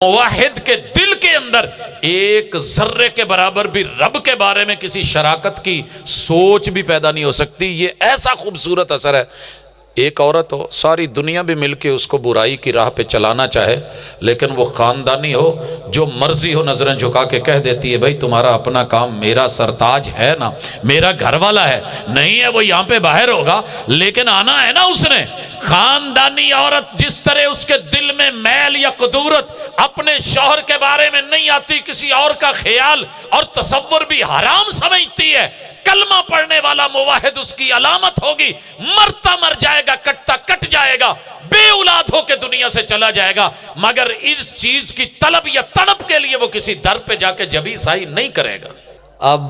موحد کے دل کے اندر ایک ذرے کے برابر بھی رب کے بارے میں کسی شراکت کی سوچ بھی پیدا نہیں ہو سکتی۔ یہ ایسا خوبصورت اثر ہے۔ ایک عورت ہو، ساری دنیا بھی مل کے اس کو برائی کی راہ پہ چلانا چاہے، لیکن وہ خاندانی ہو، جو مرضی ہو نظریں جھکا کے کہہ دیتی ہے بھائی تمہارا اپنا کام، میرا سرتاج ہے نا، میرا گھر والا ہے، نہیں ہے وہ یہاں پہ باہر ہوگا لیکن آنا ہے نا اس نے۔ خاندانی عورت جس طرح اس کے دل میں میل یا قدورت اپنے شوہر کے بارے میں نہیں آتی، کسی اور کا خیال اور تصور بھی حرام سمجھتی ہے، کلمہ پڑھنے والا موحد اس کی علامت ہوگی، مرتا مر جائے گا، کٹتا کٹ جائے گا، بے اولاد ہو کے دنیا سے چلا جائے گا، مگر اس چیز کی طلب یا تڑپ کے لیے وہ کسی در پہ جا کے جبی سائی نہیں کرے گا۔ اب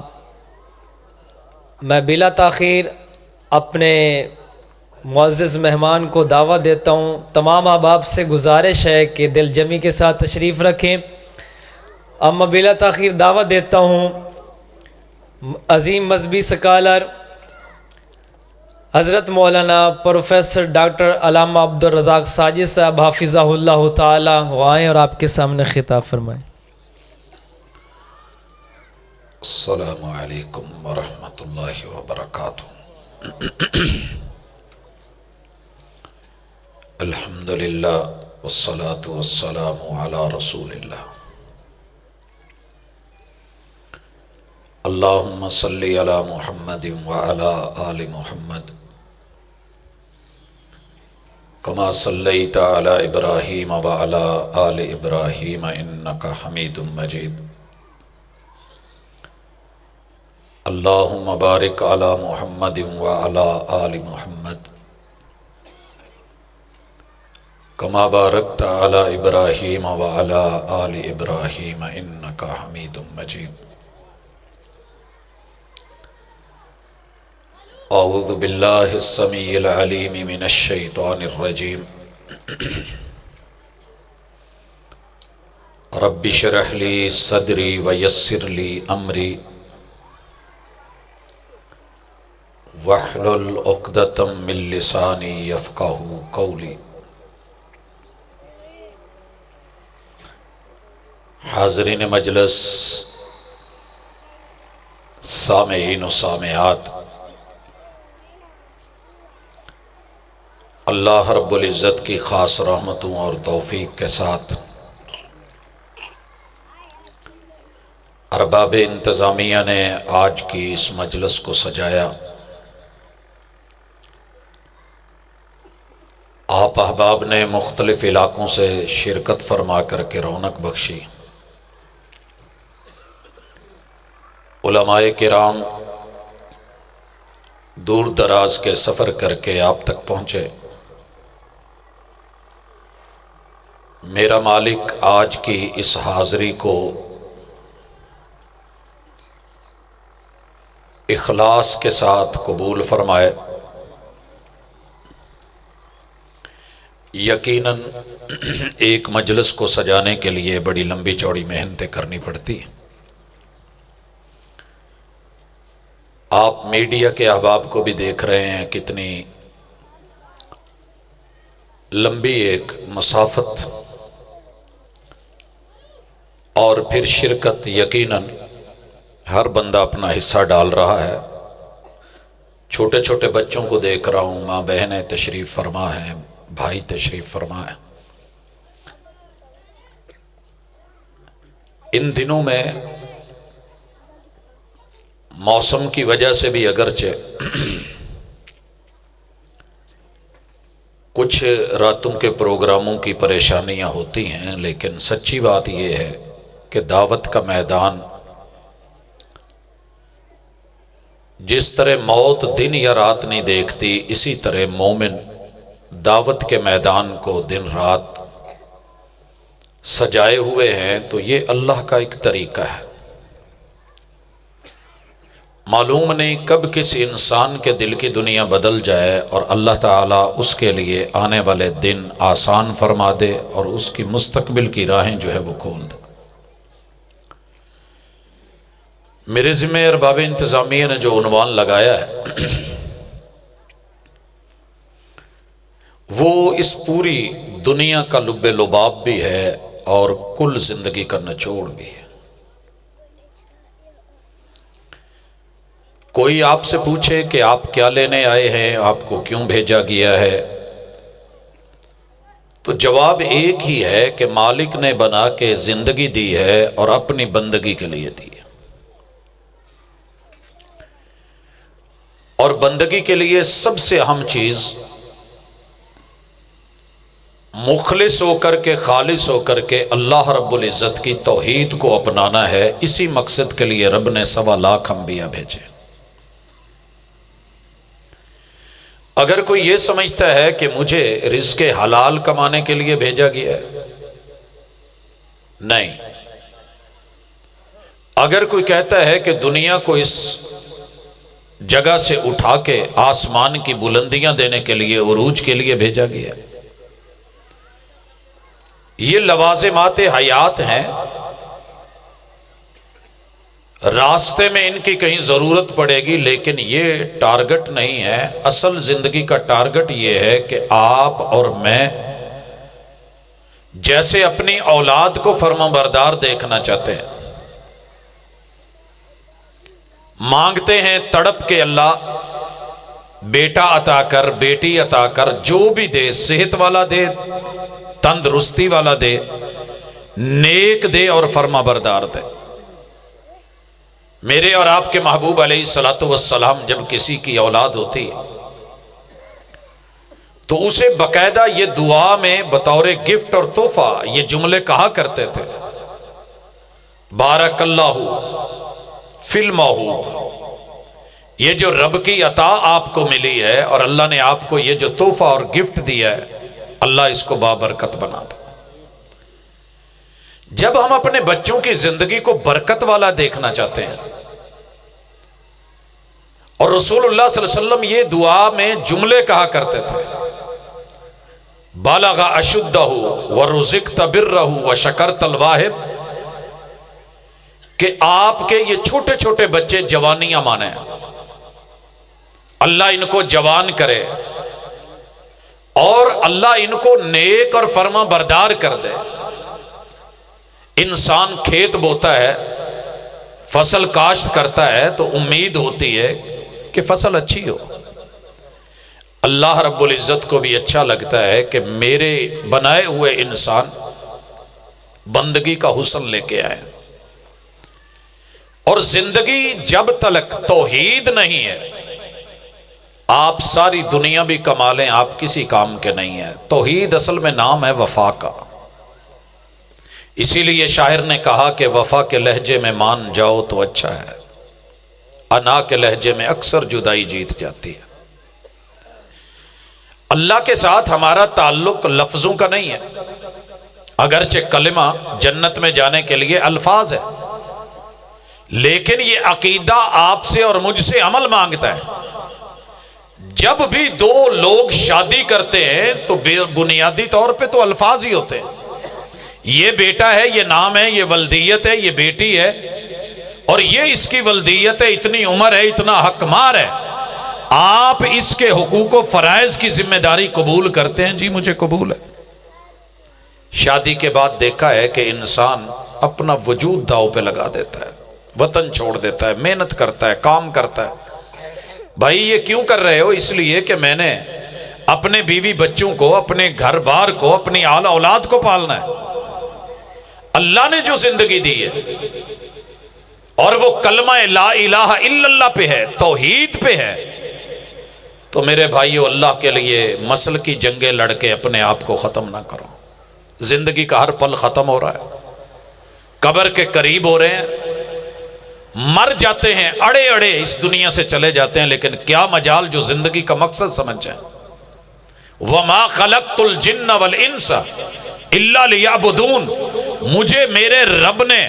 میں بلا تاخیر اپنے معزز مہمان کو دعوت دیتا ہوں۔ تمام احباب سے گزارش ہے کہ دل جمی کے ساتھ تشریف رکھیں۔ اب میں بلا تاخیر دعوت دیتا ہوں عظیم مذہبی سکالر حضرت مولانا پروفیسر ڈاکٹر علامہ عبدالرزاق ساجد صاحب حافظہ اللہ تعالی، وہ آئیں اور آپ کے سامنے خطاب فرمائیں۔ السلام علیکم ورحمۃ اللہ وبرکاتہ۔ الحمدللہ والصلاة والسلام علی رسول اللہ۔ اللہم صلی علی محمد وعلی آل محمد کما صلیت علی ابراہیم وعلی آل ابراہیم انک حمید مجید۔ اللہم بارک علی محمد وعلی آل محمد کما بارکت علی ابراہیم وعلی آل ابراہیم انک حمید مجید۔ اعوذ باللہ السمیع العلیم من الشیطان الرجیم۔ رب اشرح لی صدری ویسر لی امری واحلل عقدۃ من لسانی یفقہوا قولی۔ حاضرین مجلس، سامعین و سامعات، اللہ رب العزت کی خاص رحمتوں اور توفیق کے ساتھ ارباب انتظامیہ نے آج کی اس مجلس کو سجایا۔ آپ احباب نے مختلف علاقوں سے شرکت فرما کر کے رونق بخشی۔ علماء کرام دور دراز کے سفر کر کے آپ تک پہنچے۔ میرا مالک آج کی اس حاضری کو اخلاص کے ساتھ قبول فرمائے۔ یقیناً ایک مجلس کو سجانے کے لیے بڑی لمبی چوڑی محنتیں کرنی پڑتی ہیں۔ آپ میڈیا کے احباب کو بھی دیکھ رہے ہیں، کتنی لمبی ایک مسافت اور پھر شرکت۔ یقیناً ہر بندہ اپنا حصہ ڈال رہا ہے۔ چھوٹے چھوٹے بچوں کو دیکھ رہا ہوں، ماں بہنیں تشریف فرما ہیں، بھائی تشریف فرما ہیں۔ ان دنوں میں موسم کی وجہ سے بھی اگرچہ کچھ راتوں کے پروگراموں کی پریشانیاں ہوتی ہیں، لیکن سچی بات یہ ہے کہ دعوت کا میدان جس طرح موت دن یا رات نہیں دیکھتی، اسی طرح مومن دعوت کے میدان کو دن رات سجائے ہوئے ہیں۔ تو یہ اللہ کا ایک طریقہ ہے۔ معلوم نہیں کب کسی انسان کے دل کی دنیا بدل جائے اور اللہ تعالیٰ اس کے لیے آنے والے دن آسان فرما دے اور اس کی مستقبل کی راہیں جو ہے وہ کھول دے۔ میرے ذمہ ارباب انتظامیہ نے جو عنوان لگایا ہے وہ اس پوری دنیا کا لب لباب بھی ہے اور کل زندگی کا نچوڑ بھی ہے۔ کوئی آپ سے پوچھے کہ آپ کیا لینے آئے ہیں، آپ کو کیوں بھیجا گیا ہے، تو جواب ایک ہی ہے کہ مالک نے بنا کے زندگی دی ہے اور اپنی بندگی کے لیے دی ہے، اور بندگی کے لیے سب سے اہم چیز مخلص ہو کر کے، خالص ہو کر کے اللہ رب العزت کی توحید کو اپنانا ہے۔ اسی مقصد کے لیے رب نے 1.25 لاکھ انبیاء بھیجے۔ اگر کوئی یہ سمجھتا ہے کہ مجھے رزق حلال کمانے کے لیے بھیجا گیا ہے، نہیں۔ اگر کوئی کہتا ہے کہ دنیا کو اس جگہ سے اٹھا کے آسمان کی بلندیاں دینے کے لیے، عروج کے لیے بھیجا گیا ہے، یہ لوازمات حیات ہیں، راستے میں ان کی کہیں ضرورت پڑے گی، لیکن یہ ٹارگٹ نہیں ہے۔ اصل زندگی کا ٹارگٹ یہ ہے کہ آپ اور میں جیسے اپنی اولاد کو فرمانبردار دیکھنا چاہتے ہیں، مانگتے ہیں تڑپ کے اللہ بیٹا عطا کر، بیٹی عطا کر، جو بھی دے، صحت والا دے، تندرستی والا دے، نیک دے اور فرمانبردار دے۔ میرے اور آپ کے محبوب علیہ الصلوۃ والسلام جب کسی کی اولاد ہوتی تو اسے باقاعدہ یہ دعا میں بطور گفٹ اور تحفہ یہ جملے کہا کرتے تھے، بارک اللہ فی الموہوب، یہ جو رب کی عطا آپ کو ملی ہے اور اللہ نے آپ کو یہ جو تحفہ اور گفٹ دیا ہے، اللہ اس کو بابرکت بنا دے۔ جب ہم اپنے بچوں کی زندگی کو برکت والا دیکھنا چاہتے ہیں، اور رسول اللہ صلی اللہ علیہ وسلم یہ دعا میں جملے کہا کرتے تھے، بالغ اشدہ ورزقت برہ وشکرت الواہب، کہ آپ کے یہ چھوٹے چھوٹے بچے جوانیاں مانیں، اللہ ان کو جوان کرے اور اللہ ان کو نیک اور فرما بردار کر دے۔ انسان کھیت بوتا ہے، فصل کاشت کرتا ہے تو امید ہوتی ہے کہ فصل اچھی ہو۔ اللہ رب العزت کو بھی اچھا لگتا ہے کہ میرے بنائے ہوئے انسان بندگی کا حسن لے کے آئے، اور زندگی جب تک توحید نہیں ہے، آپ ساری دنیا بھی کما لیں، آپ کسی کام کے نہیں ہیں۔ توحید اصل میں نام ہے وفا کا، اسی لیے شاعر نے کہا کہ وفا کے لہجے میں مان جاؤ تو اچھا ہے، انا کے لہجے میں اکثر جدائی جیت جاتی ہے۔ اللہ کے ساتھ ہمارا تعلق لفظوں کا نہیں ہے، اگرچہ کلمہ جنت میں جانے کے لیے الفاظ ہے، لیکن یہ عقیدہ آپ سے اور مجھ سے عمل مانگتا ہے۔ جب بھی دو لوگ شادی کرتے ہیں تو بنیادی طور پہ تو الفاظ ہی ہوتے ہیں، یہ بیٹا ہے، یہ نام ہے، یہ ولدیت ہے، یہ بیٹی ہے، اور یہ اس کی ولدیت ہے، اتنی عمر ہے، اتنا حق مار ہے، آپ اس کے حقوق و فرائض کی ذمہ داری قبول کرتے ہیں؟ جی مجھے قبول ہے۔ شادی کے بعد دیکھا ہے کہ انسان اپنا وجود داؤ پہ لگا دیتا ہے، وطن چھوڑ دیتا ہے، محنت کرتا ہے، کام کرتا ہے۔ بھائی یہ کیوں کر رہے ہو؟ اس لیے کہ میں نے اپنے بیوی بچوں کو، اپنے گھر بار کو، اپنی آل اولاد کو پالنا ہے۔ اللہ نے جو زندگی دی ہے اور وہ کلمہ لا الہ الا اللہ پہ ہے، توحید پہ ہے، تو میرے بھائیو اللہ کے لیے مسل کی جنگیں لڑ کے اپنے آپ کو ختم نہ کرو۔ زندگی کا ہر پل ختم ہو رہا ہے، قبر کے قریب ہو رہے ہیں، مر جاتے ہیں، اڑے اڑے اس دنیا سے چلے جاتے ہیں، لیکن کیا مجال جو زندگی کا مقصد سمجھ جائیں۔ وَمَا خَلَقْتُ الْجِنَّ وَالْإِنسَ إِلَّا لِيَعْبُدُونَ، مجھے میرے رب نے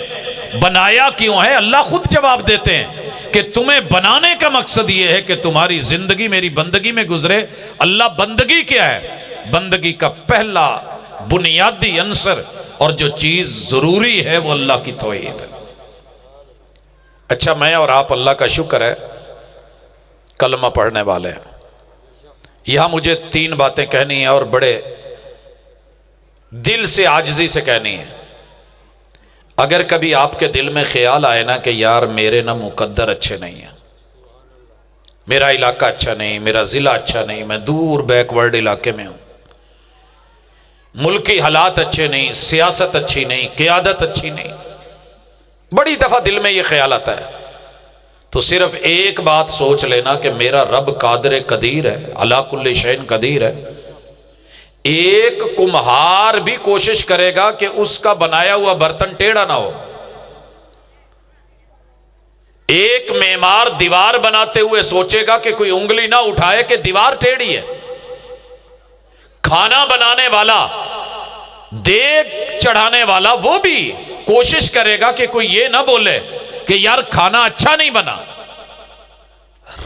بنایا کیوں ہے؟ اللہ خود جواب دیتے ہیں کہ تمہیں بنانے کا مقصد یہ ہے کہ تمہاری زندگی میری بندگی میں گزرے۔ اللہ بندگی کیا ہے؟ بندگی کا پہلا بنیادی عنصر اور جو چیز ضروری ہے وہ اللہ کی توحید ہے۔ اچھا، میں اور آپ اللہ کا شکر ہے کلمہ پڑھنے والے ہیں۔ یہاں مجھے 3 باتیں کہنی ہیں اور بڑے دل سے عاجزی سے کہنی ہے. اگر کبھی آپ کے دل میں خیال آئے نا کہ یار میرے نہ مقدر اچھے نہیں ہیں، میرا علاقہ اچھا نہیں، میرا ضلع اچھا نہیں، میں دور بیک ورڈ علاقے میں ہوں، ملکی حالات اچھے نہیں، سیاست اچھی نہیں، قیادت اچھی نہیں، بڑی دفعہ دل میں یہ خیال آتا ہے، تو صرف ایک بات سوچ لینا کہ میرا رب قادر قدیر ہے، علی کل شیء قدیر ہے. ایک کمہار بھی کوشش کرے گا کہ اس کا بنایا ہوا برتن ٹیڑھا نہ ہو. ایک معمار دیوار بناتے ہوئے سوچے گا کہ کوئی انگلی نہ اٹھائے کہ دیوار ٹیڑھی ہے. کھانا بنانے والا، دیگ چڑھانے والا، وہ بھی کوشش کرے گا کہ کوئی یہ نہ بولے کہ یار کھانا اچھا نہیں بنا.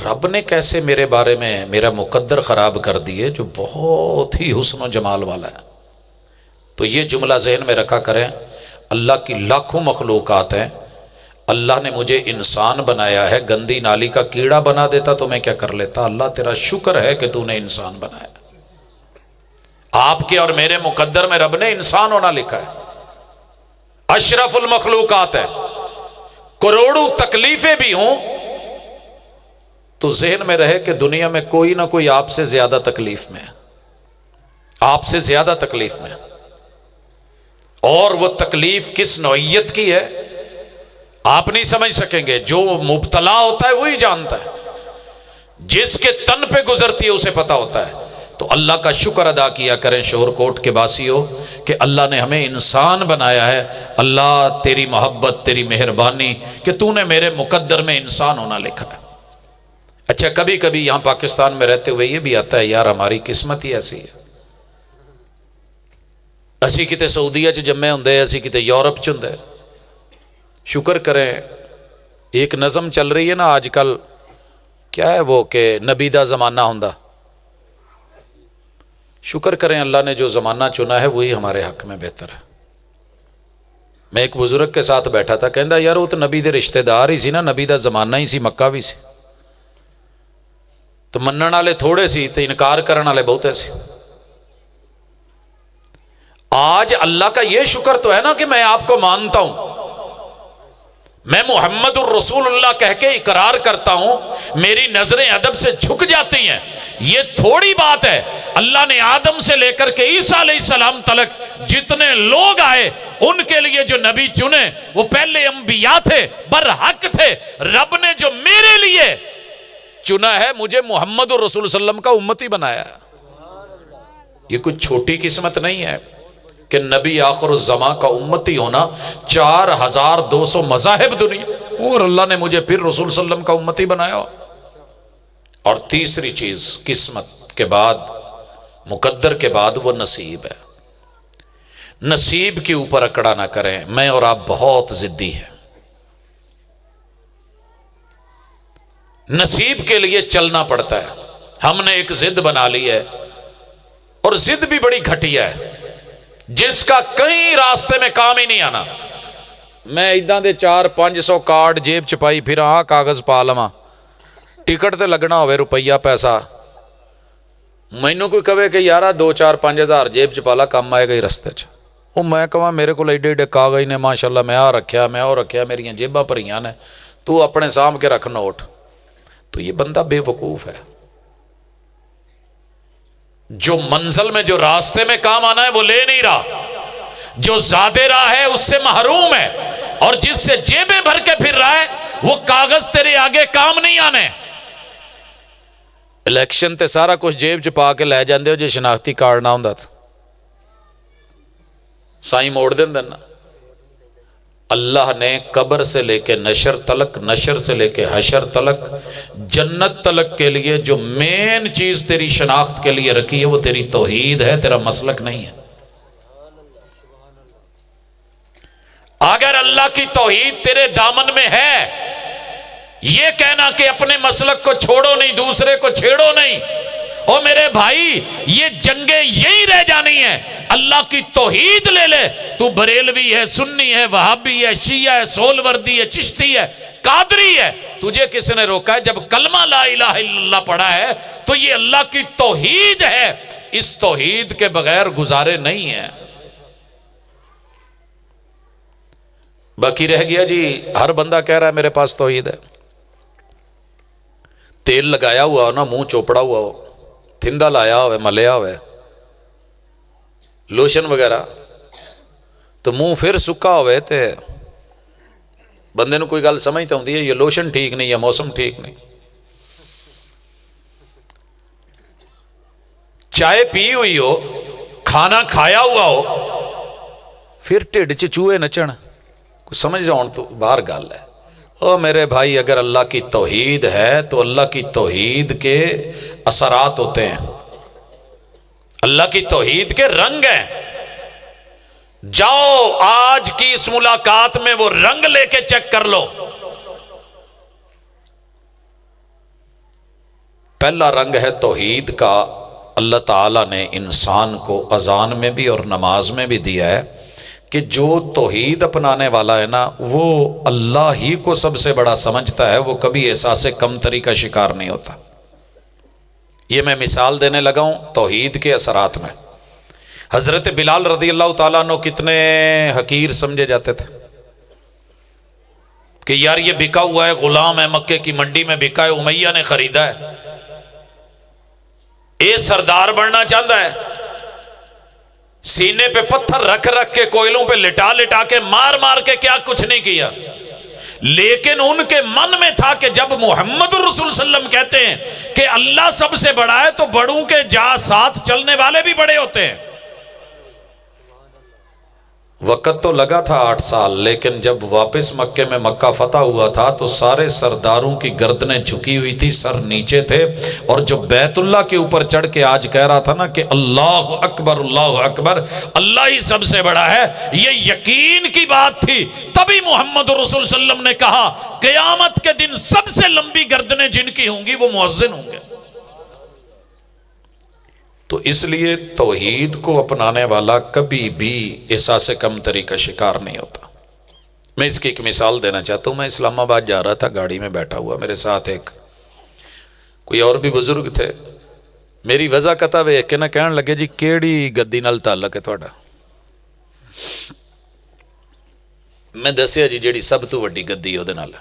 رب نے کیسے میرے بارے میں میرا مقدر خراب کر دیے جو بہت ہی حسن و جمال والا ہے. تو یہ جملہ ذہن میں رکھا کریں، اللہ کی لاکھوں مخلوقات ہیں، اللہ نے مجھے انسان بنایا ہے، گندی نالی کا کیڑا بنا دیتا تو میں کیا کر لیتا. اللہ تیرا شکر ہے کہ تو نے انسان بنایا. آپ کے اور میرے مقدر میں رب نے انسان ہونا لکھا ہے، اشرف المخلوقات ہے. کروڑوں تکلیفیں بھی ہوں تو ذہن میں رہے کہ دنیا میں کوئی نہ کوئی آپ سے زیادہ تکلیف میں ہے، آپ سے زیادہ تکلیف میں ہے. اور وہ تکلیف کس نوعیت کی ہے آپ نہیں سمجھ سکیں گے. جو مبتلا ہوتا ہے وہی جانتا ہے، جس کے تن پہ گزرتی ہے اسے پتا ہوتا ہے. تو اللہ کا شکر ادا کیا کریں شور کوٹ کے باسیوں کہ اللہ نے ہمیں انسان بنایا ہے. اللہ تیری محبت، تیری مہربانی کہ تو نے میرے مقدر میں انسان ہونا لکھا ہے. اچھا کبھی کبھی یہاں پاکستان میں رہتے ہوئے یہ بھی آتا ہے یار ہماری قسمت ہی ایسی ہے، اسی کتے سعودیہ چ جمے ہوں، اسی کتے یورپ چ ہوں. شکر کریں ایک نظم چل رہی ہے نا آج کل، کیا ہے وہ کہ نبی دا زمانہ ہوں. شکر کریں اللہ نے جو زمانہ چنا ہے وہی ہمارے حق میں بہتر ہے. میں ایک بزرگ کے ساتھ بیٹھا تھا، کہندا یار وہ تو نبی دے رشتہ دار ہی سی نا، نبی دا زمانہ ہی سی، مکہ بھی سی، تو منن والے تھوڑے سی تو انکار کرن والے بہتے سی. آج اللہ کا یہ شکر تو ہے نا کہ میں آپ کو مانتا ہوں، میں محمد الرسول اللہ کہہ کے اقرار کرتا ہوں، میری نظریں ادب سے جھک جاتی ہیں. یہ تھوڑی بات ہے. اللہ نے آدم سے لے کر کے عیسیٰ علیہ السلام تلک جتنے لوگ آئے ان کے لیے جو نبی چنے وہ پہلے انبیاء تھے، برحق تھے. رب نے جو میرے لیے چنا ہے مجھے محمد الرسول صلی اللہ علیہ وسلم کا امتی بنایا ہے. یہ کوئی چھوٹی قسمت نہیں ہے کہ نبی آخر الزمان کا امتی ہونا. 4200 مذاہب دنیا، اور اللہ نے مجھے پھر رسول صلی اللہ علیہ وسلم کا امتی بنایا. اور تیسری چیز قسمت کے بعد، مقدر کے بعد وہ نصیب ہے. نصیب کے اوپر اکڑا نہ کریں. میں اور آپ بہت ضدی ہیں، نصیب کے لیے چلنا پڑتا ہے. ہم نے ایک ضد بنا لی ہے، اور ضد بھی بڑی گھٹیا ہے جس کا کہیں راستے میں کام ہی نہیں آنا. میں اداں دے 400-500 کارڈ جیب چپائی پھر کاغذ پا لواں، ٹکٹ تے لگنا ہوئے روپیہ پیسہ، مینوں کوئی کہے کہ یارا 2-4-5 ہزار جیب چ پالا کم آئے گا ہی رستے چ. وہ میں کہاں میرے کو ایڈے ایڈے کاغذ نے ماشاءاللہ، میں رکھیا میں اور رکھیا، میری جیباں بھریاں نے، تو اپنے سامھ کے رکھ نوٹ. تو یہ بندہ بے وقوف ہے. جو منزل میں، جو راستے میں کام آنا ہے وہ لے نہیں رہا، جو زیادہ راہ ہے اس سے محروم ہے، اور جس سے جیبیں بھر کے پھر رہا ہے وہ کاغذ تیرے آگے کام نہیں آنے. الیکشن تے سارا کچھ جیب چ پا کے لے جاندے ہو، جے شناختی کارڈ نہ ہوندا تے سائیں موڑ دیندے نا. اللہ نے قبر سے لے کے نشر تلک، نشر سے لے کے حشر تلک، جنت تلک کے لیے جو مین چیز تیری شناخت کے لیے رکھی ہے وہ تیری توحید ہے، تیرا مسلک نہیں ہے. اگر اللہ کی توحید تیرے دامن میں ہے، یہ کہنا کہ اپنے مسلک کو چھوڑو نہیں، دوسرے کو چھیڑو نہیں، او میرے بھائی یہ جنگیں یہی رہ جانی ہیں. اللہ کی توحید لے لے. تو بریلوی ہے، سنی ہے، وہابی ہے، شیعہ ہے، سولوردی ہے، چشتی ہے، قادری ہے، تجھے کس نے روکا ہے؟ جب کلمہ لا الہ الا اللہ پڑھا ہے تو یہ اللہ کی توحید ہے. اس توحید کے بغیر گزارے نہیں ہیں. باقی رہ گیا جی ہر بندہ کہہ رہا ہے میرے پاس توحید ہے، تیل لگایا ہوا ہو نا، منہ چوپڑا ہوا ہو، تھندا لایا ہوا ملیا ہوا ہے، لوشن وغیرہ، تو منہ پھر سکا ہوئے تے بندے نو کوئی گل سمجھ تو آتی ہے یہ لوشن ٹھیک نہیں یا موسم ٹھیک نہیں۔ چائے پی ہوئی ہو، کھانا کھایا ہوا ہو، پھر ٹھڈ چ چوہے نچن، کچھ سمجھ جاؤ تو باہر گل ہے۔ او میرے بھائی، اگر اللہ کی توحید ہے تو اللہ کی توحید کے اثرات ہوتے ہیں، اللہ کی توحید کے رنگ ہیں۔ جاؤ آج کی اس ملاقات میں وہ رنگ لے کے چیک کر لو۔ پہلا رنگ ہے توحید کا، اللہ تعالیٰ نے انسان کو اذان میں بھی اور نماز میں بھی دیا ہے کہ جو توحید اپنانے والا ہے نا، وہ اللہ ہی کو سب سے بڑا سمجھتا ہے، وہ کبھی احساس کمتری کا شکار نہیں ہوتا۔ یہ میں مثال دینے لگا ہوں توحید کے اثرات میں۔ حضرت بلال رضی اللہ تعالیٰ عنہ کتنے حقیر سمجھے جاتے تھے کہ یار یہ بکا ہوا ہے، غلام ہے، مکے کی منڈی میں بکا ہے، امیہ نے خریدا ہے، اے سردار بننا چاہتا ہے، سینے پہ پتھر رکھ رکھ کے، کوئلوں پہ لٹا لٹا کے، مار مار کے کیا کچھ نہیں کیا، لیکن ان کے من میں تھا کہ جب محمد رسول صلی اللہ علیہ وسلم کہتے ہیں کہ اللہ سب سے بڑا ہے تو بڑوں کے ساتھ چلنے والے بھی بڑے ہوتے ہیں۔ وقت تو لگا تھا 8 سال، لیکن جب واپس مکے میں مکہ فتح ہوا تھا تو سارے سرداروں کی گردنیں جھکی ہوئی تھی، سر نیچے تھے، اور جو بیت اللہ کے اوپر چڑھ کے آج کہہ رہا تھا نا کہ اللہ اکبر اللہ اکبر، اللہ ہی سب سے بڑا ہے، یہ یقین کی بات تھی۔ تبھی محمد رسول صلی اللہ علیہ وسلم نے کہا قیامت کے دن سب سے لمبی گردنیں جن کی ہوں گی وہ مؤذن ہوں گے۔ تو اس لیے توحید کو اپنانے والا کبھی بھی احساس کمتری کا شکار نہیں ہوتا۔ میں اس کی ایک مثال دینا چاہتا ہوں۔ میں اسلام آباد جا رہا تھا، گاڑی میں بیٹھا ہوا، میرے ساتھ ایک کوئی اور بھی بزرگ تھے۔ میری وضع کتا ویکھ کے نہ کہن لگے جی کیڑی گدی نال تعلق ہے تہاڈا؟ میں دسیا جی جیڑی سب تو وڈی گدی اودے نال۔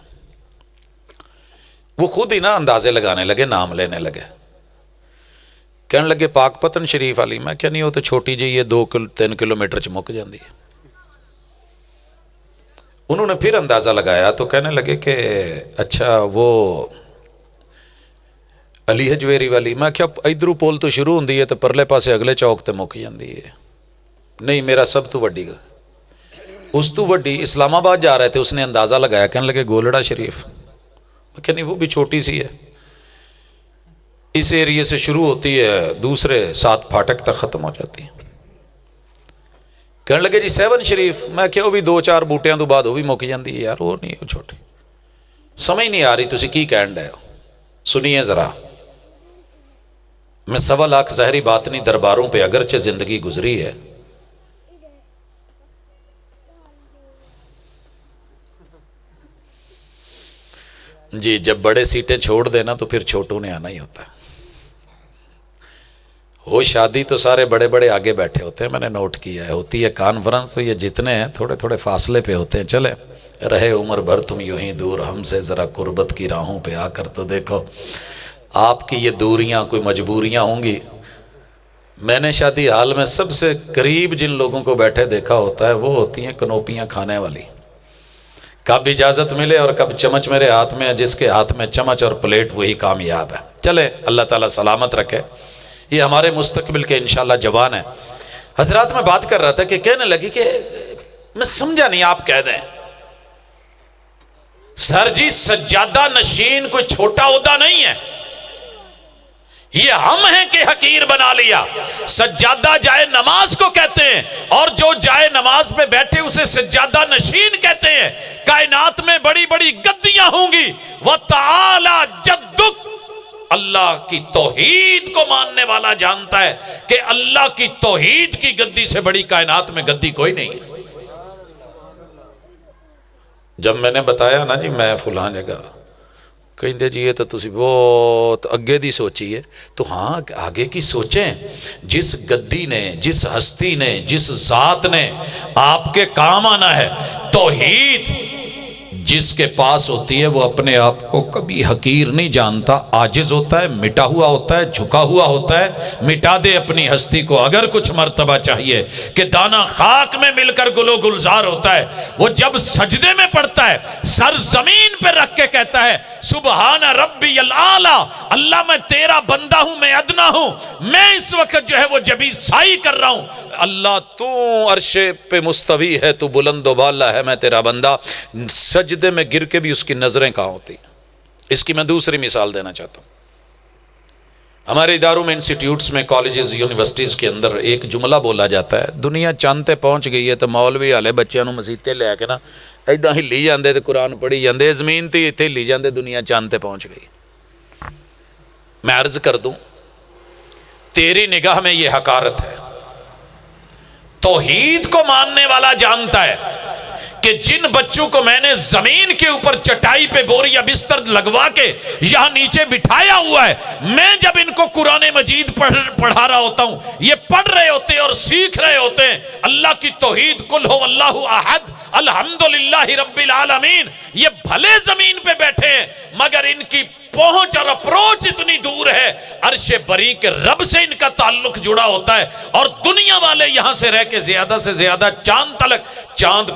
وہ خود ہی نا اندازے لگانے لگے، نام لینے لگے، کہنے لگے پاک پتن شریف والی۔ میں کیا نہیں، وہ تو چھوٹی جی یہ 2-3 کلومیٹر چ مک جاندی ہے۔ انہوں نے پھر اندازہ لگایا تو کہنے لگے کہ اچھا وہ علی حجویری والی۔ میں کیا ادھروں پول تو شروع ہوندی ہے تو پرلے پاسے اگلے چوک تے مک جاندی ہے؟ نہیں، میرا سب تو وڈی اس تو وڈی اسلام آباد جا رہے تھے، اس نے اندازہ لگایا، کہنے لگے گولڑا شریف۔ میں کیا نہیں، وہ بھی چھوٹی سی ہے، اس ایریے سے شروع ہوتی ہے، دوسرے 7 پھاٹک تک ختم ہو جاتی ہے۔ کہنے لگے جی 7 شریف۔ میں کیا وہ بھی 2-4 بوٹیاں تو بعد وہ بھی مک جاندی ہے یار، وہ نہیں، وہ چھوٹی۔ سمجھ نہیں آ رہی تسی کی کہن ڈے ہو، سنیے ذرا۔ میں 1.25 لاکھ ظاہری باطنی درباروں پہ اگرچہ زندگی گزری ہے، جی جب بڑے سیٹیں چھوڑ دینا تو پھر چھوٹوں نے آنا ہی ہوتا ہے۔ ہو شادی تو سارے بڑے بڑے آگے بیٹھے ہوتے ہیں، میں نے نوٹ کیا ہے، ہوتی ہے کانفرنس تو یہ جتنے ہیں تھوڑے تھوڑے فاصلے پہ ہوتے ہیں۔ چلے رہے عمر بھر تم یوں ہی دور ہم سے، ذرا قربت کی راہوں پہ آ کر تو دیکھو۔ آپ کی یہ دوریاں کوئی مجبوریاں ہوں گی۔ میں نے شادی حال میں سب سے قریب جن لوگوں کو بیٹھے دیکھا ہوتا ہے وہ ہوتی ہیں کنوپیاں کھانے والی۔ کب اجازت ملے اور کب چمچ میرے ہاتھ میں ہے، جس کے ہاتھ میں چمچ اور پلیٹ وہی کامیاب ہے۔ چلے اللہ تعالیٰ سلامت رکھے، یہ ہمارے مستقبل کے انشاءاللہ جوان ہیں۔ حضرات میں بات کر رہا تھا کہ کہنے لگی کہ میں سمجھا نہیں، آپ کہہ دیں سر جی سجادہ نشین کوئی چھوٹا عہدہ نہیں ہے، یہ ہم ہیں کہ حقیر بنا لیا۔ سجادہ جائے نماز کو کہتے ہیں، اور جو جائے نماز پہ بیٹھے اسے سجادہ نشین کہتے ہیں۔ کائنات میں بڑی بڑی گدیاں ہوں گی، وَتَعَالَى جَدُّكَ۔ اللہ کی توحید کو ماننے والا جانتا ہے کہ اللہ کی توحید کی گدی سے بڑی کائنات میں گدی کوئی نہیں ہے۔ جب میں نے بتایا نا جی میں فلاں جگہ، کہندے جی یہ تو تسی بہت اگے دی سوچی ہے، تو ہاں آگے کی سوچیں۔ جس گدی نے، جس ہستی نے، جس ذات نے آپ کے کام آنا ہے، توحید جس کے پاس ہوتی ہے وہ اپنے آپ کو کبھی حقیر نہیں جانتا، عاجز ہوتا ہے، مٹا ہوا ہوتا ہے، جھکا ہوا ہوتا ہے، مٹا دے اپنی ہستی کو۔ اگر کچھ مرتبہ چاہیے کہ دانا خاک میں مل کر گل و گلزار ہوتا ہے، وہ جب سجدے میں پڑتا ہے سر زمین پہ رکھ کے کہتا ہے سبحان ربی الاعلی، اللہ میں تیرا بندہ ہوں، میں ادنا ہوں، میں اس وقت جو ہے وہ جبی سائی کر رہا ہوں، اللہ تو عرش پہ مستوی ہے، تو بلند و بالا ہے، میں تیرا بندہ۔ سجدے میں گر کے بھی اس کی نظریں کہاں ہوتی؟ اس کی میں دوسری مثال دینا چاہتا ہوں۔ ہمارے اداروں میں، انسٹیٹیوٹس میں، کالجز، یونیورسٹیز کے اندر ایک جملہ بولا جاتا ہے، دنیا چاند تے پہنچ گئی ہے تو مولوی والے بچیاں نو مسیتے لے کے نا ایداں ہی لی جاندے تے قرآن پڑھی جاندے، زمین تے ایتھے لی جاندے، دنیا چاند تے پہنچ گئی۔ میں عرض کر دوں، تیری نگاہ میں یہ حقارت ہے۔ توحید کو ماننے والا جانتا ہے کہ جن بچوں کو میں نے زمین کے اوپر چٹائی پہ بور یا بستر لگوا کے یہاں نیچے بٹھایا ہوا ہے، میں جب ان کو قرآن مجید پڑھا رہا ہوتا ہوں، یہ پڑھ رہے ہوتے ہیں اور سیکھ رہے ہوتے ہیں اللہ کی توحید، قل هو اللہ احد الحمدللہ رب العالمین، یہ بھلے زمین پہ بیٹھے ہیں مگر ان کی پہنچ اور اپروچ اتنی دور ہے، عرش بری کے رب سے ان کا تعلق جڑا ہوتا ہے، اور دنیا والے یہاں سے رہ کے زیادہ سے زیادہ چاند تلک، چاند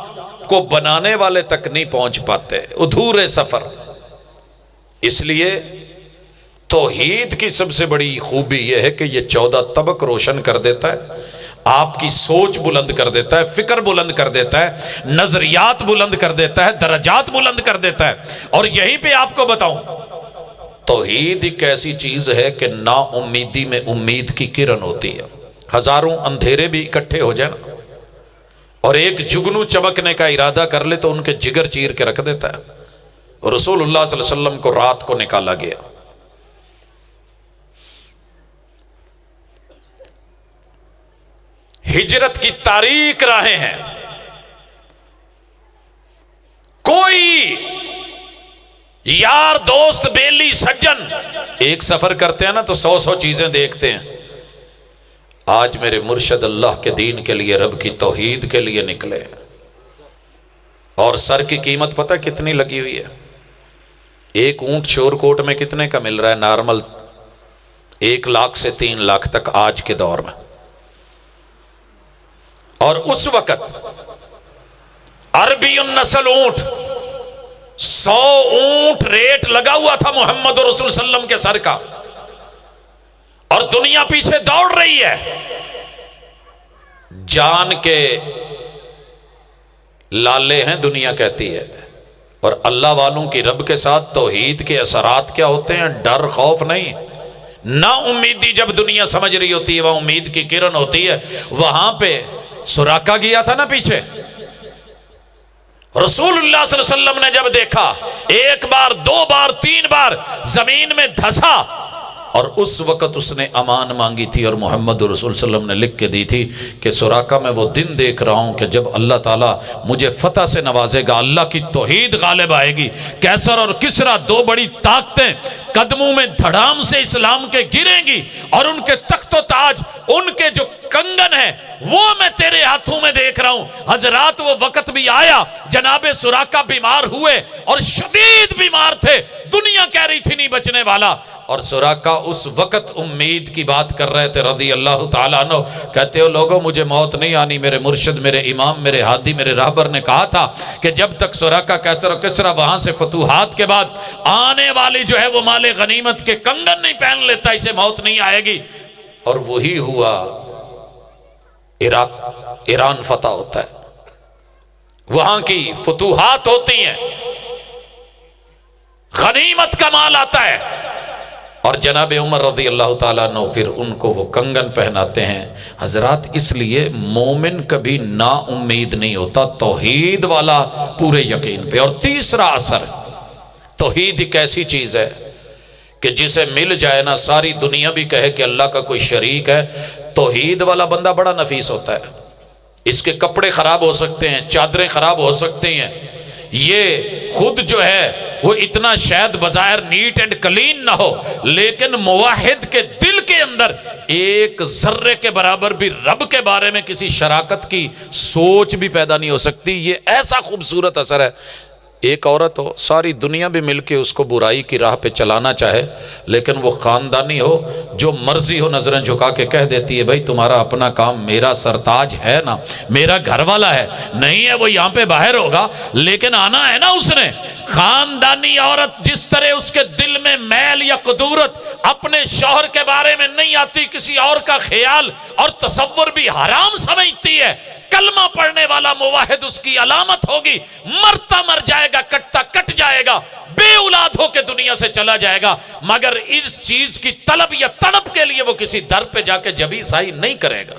کو بنانے والے تک نہیں پہنچ پاتے، ادھورے سفر۔ اس لیے توحید کی سب سے بڑی خوبی یہ ہے کہ یہ 14 طبق روشن کر دیتا ہے، آپ کی سوچ بلند کر دیتا ہے، فکر بلند کر دیتا ہے، نظریات بلند کر دیتا ہے، درجات بلند کر دیتا ہے۔ اور یہیں پہ آپ کو بتاؤں، توحید ایک ایسی چیز ہے کہ نا امیدی میں امید کی کرن ہوتی ہے۔ ہزاروں اندھیرے بھی اکٹھے ہو جائیں نا اور ایک جگنو چمکنے کا ارادہ کر لے تو ان کے جگر چیر کے رکھ دیتا ہے۔ رسول اللہ صلی اللہ علیہ وسلم کو رات کو نکالا گیا، ہجرت کی تاریک راہیں ہیں، کوئی یار دوست بیلی سجن ایک سفر کرتے ہیں نا تو 100 چیزیں دیکھتے ہیں۔ آج میرے مرشد اللہ کے دین کے لیے، رب کی توحید کے لیے نکلے، اور سر کی قیمت پتہ کتنی لگی ہوئی ہے؟ ایک اونٹ شور کوٹ میں کتنے کا مل رہا ہے نارمل؟ 1 لاکھ سے 3 لاکھ تک آج کے دور میں۔ اور اس وقت عربی النسل اونٹ، 100 اونٹ ریٹ لگا ہوا تھا محمد رسول صلی اللہ علیہ وسلم کے سر کا، اور دنیا پیچھے دوڑ رہی ہے۔ جان کے لالے ہیں دنیا کہتی ہے، اور اللہ والوں کی رب کے ساتھ توحید کے اثرات کیا ہوتے ہیں؟ ڈر، خوف نہیں، نا امیدی۔ جب دنیا سمجھ رہی ہوتی ہے وہاں امید کی کرن ہوتی ہے۔ وہاں پہ سراقہ گیا تھا نا پیچھے، رسول اللہ صلی اللہ علیہ وسلم نے جب دیکھا، 1 بار 2 بار 3 بار زمین میں دھسا، اور اس وقت اس نے امان مانگی تھی، اور محمد رسول صلی اللہ علیہ وسلم نے لکھ کے دی تھی کہ سراقہ میں وہ دن دیکھ رہا ہوں کہ جب اللہ تعالیٰ مجھے فتح سے نوازے گا، اللہ کی توحید غالب آئے گی، کیسر اور کسرا 2 بڑی طاقتیں قدموں میں دھڑام سے اسلام کے گریں گی، اور ان کے تخت و تاج، ان کے جو کنگن ہیں وہ میں تیرے ہاتھوں میں دیکھ رہا ہوں۔ حضرات وہ وقت بھی آیا، جناب سراقہ بیمار ہوئے اور شدید بیمار تھے، دنیا کہہ رہی تھی نہیں بچنے والا، اور سراقہ اس وقت امید کی بات کر رہے تھے رضی اللہ تعالیٰ عنہ، کہتے ہو لوگوں مجھے موت نہیں آنی، میرے مرشد، میرے امام، میرے ہادی، میرے راہبر نے کہا تھا کہ جب تک سراقہ، کیسر و کسرا وہاں سے فتوحات کے بعد آنے والی جو ہے وہ مال غنیمت کے کنگن نہیں پہن لیتا، اسے موت نہیں آئے گی۔ اور وہی ہوا، ایران فتح ہوتا ہے، وہاں کی فتوحات ہوتی ہیں، غنیمت کا مال آتا ہے، اور جناب عمر رضی اللہ تعالیٰ عنہ پھر ان کو وہ کنگن پہناتے ہیں۔ حضرات اس لیے مومن کبھی نا امید نہیں ہوتا، توحید والا پورے یقین پہ۔ اور تیسرا اثر، توحید ایک ایسی چیز ہے کہ جسے مل جائے نا ساری دنیا بھی کہے کہ اللہ کا کوئی شریک ہے۔ توحید والا بندہ بڑا نفیس ہوتا ہے، اس کے کپڑے خراب ہو سکتے ہیں، چادریں خراب ہو سکتی ہیں، یہ خود جو ہے وہ اتنا شاید بظاہر نیٹ اینڈ کلین نہ ہو، لیکن موحد کے دل کے اندر ایک ذرے کے برابر بھی رب کے بارے میں کسی شراکت کی سوچ بھی پیدا نہیں ہو سکتی۔ یہ ایسا خوبصورت اثر ہے۔ ایک عورت ہو، ساری دنیا بھی مل کے اس کو برائی کی راہ پہ چلانا چاہے، لیکن وہ خاندانی ہو، جو مرضی ہو نظریں جھکا کے کہہ دیتی ہے بھائی تمہارا اپنا کام، میرا سرتاج ہے نا، میرا گھر والا ہے، نہیں ہے وہ یہاں پہ باہر ہوگا لیکن آنا ہے نا اس نے۔ خاندانی عورت جس طرح اس کے دل میں میل یا قدورت اپنے شوہر کے بارے میں نہیں آتی، کسی اور کا خیال اور تصور بھی حرام سمجھتی ہے، کلمہ پڑھنے والا موحد اس کی علامت ہوگی، مرتا مر جائے گا، کٹتا کٹ جائے گا، بے اولاد ہو کے دنیا سے چلا جائے گا، مگر اس چیز کی طلب یا تڑپ کے لیے وہ کسی در پہ جا کے جبی سائی نہیں کرے گا۔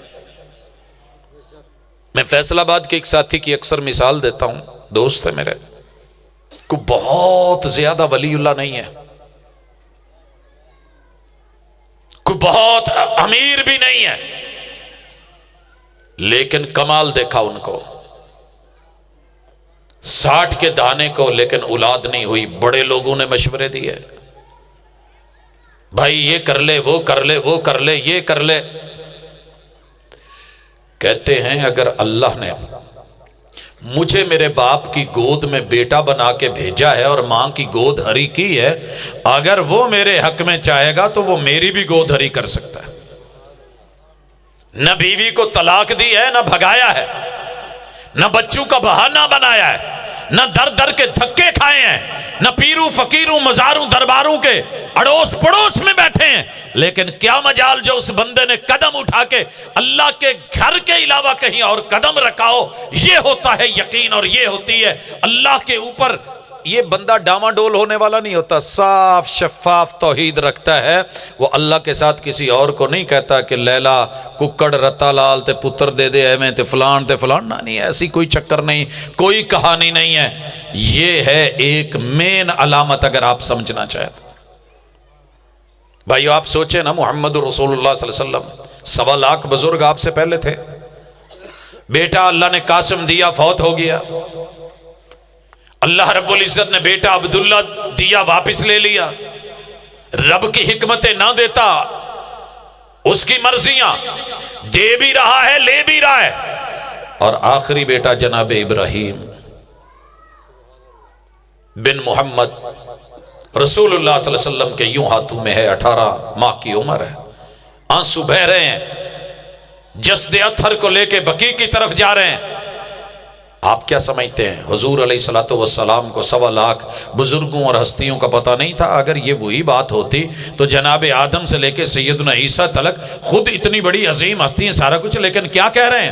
میں فیصل آباد کے ایک ساتھی کی اکثر مثال دیتا ہوں، دوست ہے میرے، کوئی بہت زیادہ ولی اللہ نہیں ہے، کوئی بہت امیر بھی نہیں ہے، لیکن کمال دیکھا ان کو، 60 کے دانے کو، لیکن اولاد نہیں ہوئی۔ بڑے لوگوں نے مشورے دیے، بھائی یہ کر لے، وہ کر لے، وہ کر لے، یہ کر لے۔ کہتے ہیں اگر اللہ نے مجھے میرے باپ کی گود میں بیٹا بنا کے بھیجا ہے اور ماں کی گود ہری کی ہے، اگر وہ میرے حق میں چاہے گا تو وہ میری بھی گود ہری کر سکتا ہے۔ نہ بیوی کو طلاق دی ہے، نہ بھگایا ہے، نہ بچوں کا بہانہ بنایا ہے، نہ در در کے دھکے کھائے ہیں، نہ پیروں فقیروں مزاروں درباروں کے اڑوس پڑوس میں بیٹھے ہیں، لیکن کیا مجال جو اس بندے نے قدم اٹھا کے اللہ کے گھر کے علاوہ کہیں اور قدم رکھا ہو۔ یہ ہوتا ہے یقین، اور یہ ہوتی ہے اللہ کے اوپر۔ یہ بندہ ڈاما ڈول ہونے والا نہیں ہوتا، صاف شفاف توحید رکھتا ہے، وہ اللہ کے ساتھ کسی اور کو نہیں کہتا کہ لیلا ککڑ رتا لال تے پتر دے دے ایویں تے فلان تے فلان، نہ نہیں، ایسی کوئی چکر نہیں، کوئی کہانی نہیں ہے۔ یہ ہے ایک مین علامت اگر آپ سمجھنا چاہیں تو۔ بھائیو آپ سوچیں نا، محمد رسول اللہ صلی اللہ علیہ وسلم 1.25 لاکھ بزرگ آپ سے پہلے تھے، بیٹا اللہ نے قاسم دیا، فوت ہو گیا، اللہ رب العزت نے بیٹا عبداللہ دیا، واپس لے لیا، رب کی حکمتیں نہ دیتا، اس کی مرضیاں، دے بھی رہا ہے لے بھی رہا ہے، اور آخری بیٹا جناب ابراہیم بن محمد رسول اللہ صلی اللہ علیہ وسلم کے یوں ہاتھوں میں ہے، 18 ماہ کی عمر ہے، آنسو بہہ رہے ہیں، جسد اطہر کو لے کے بقیع کی طرف جا رہے ہیں۔ آپ کیا سمجھتے ہیں حضور علیہ الصلوۃ والسلام کو 1.25 لاکھ بزرگوں اور ہستیوں کا پتہ نہیں تھا؟ اگر یہ وہی بات ہوتی تو جناب آدم سے لے کے سیدنا عیسیٰ تلک خود اتنی بڑی عظیم ہستی ہیں، سارا کچھ، لیکن کیا کہہ رہے ہیں؟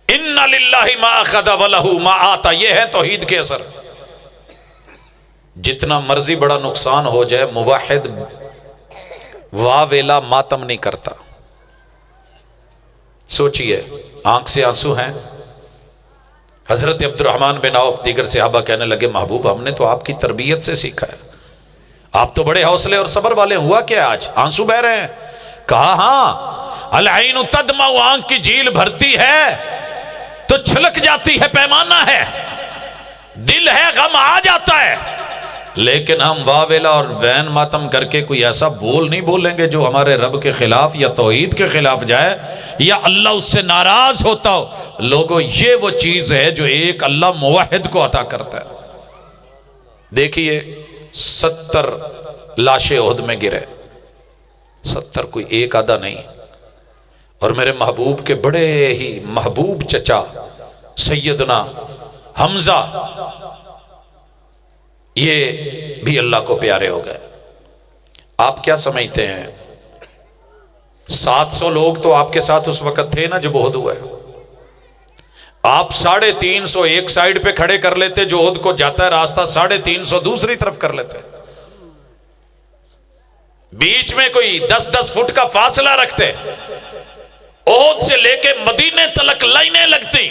ان للہ ما اخذ ولہ ما آتا۔ یہ ہے توحید کے اثر۔ جتنا مرضی بڑا نقصان ہو جائے، موحد واہ ویلا ماتم نہیں کرتا۔ سوچئے، آنکھ سے آنسو ہیں۔ حضرت عبد الرحمن بن عوف دیگر صحابہ کہنے لگے محبوب ہم نے تو آپ کی تربیت سے سیکھا ہے، آپ تو بڑے حوصلے اور صبر والے، ہوا کیا آج آنسو بہ رہے ہیں؟ کہا ہاں، العین تدمع، آنکھ کی جھیل بھرتی ہے تو چھلک جاتی ہے، پیمانہ ہے، دل ہے غم آ جاتا ہے، لیکن ہم واویلا اور وین ماتم کر کے کوئی ایسا بول نہیں بولیں گے جو ہمارے رب کے خلاف یا توحید کے خلاف جائے یا اللہ اس سے ناراض ہوتا ہو۔ لوگوں، یہ وہ چیز ہے جو ایک اللہ موحد کو عطا کرتا ہے۔ دیکھیے 70 لاشیں احد میں گرے، 70، کوئی ایک آدھا نہیں، اور میرے محبوب کے بڑے ہی محبوب چچا سیدنا حمزہ، یہ بھی اللہ کو پیارے ہو گئے۔ آپ کیا سمجھتے ہیں 700 لوگ تو آپ کے ساتھ اس وقت تھے نا جب احد ہوا ہے، آپ 350 ایک سائیڈ پہ کھڑے کر لیتے، جو احد کو جاتا ہے راستہ 350 دوسری طرف کر لیتے، بیچ میں کوئی 10-10 فٹ کا فاصلہ رکھتے، احد سے لے کے مدینے تلک لائنیں لگتی،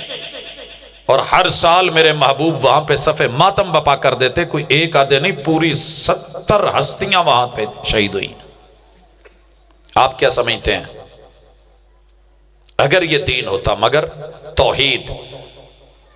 اور ہر سال میرے محبوب وہاں پہ صف ماتم بپا کر دیتے، کوئی ایک آدھے نہیں، پوری 70 ہستیاں وہاں پہ شہید ہوئی۔ آپ کیا سمجھتے ہیں اگر یہ دین ہوتا؟ مگر توحید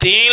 3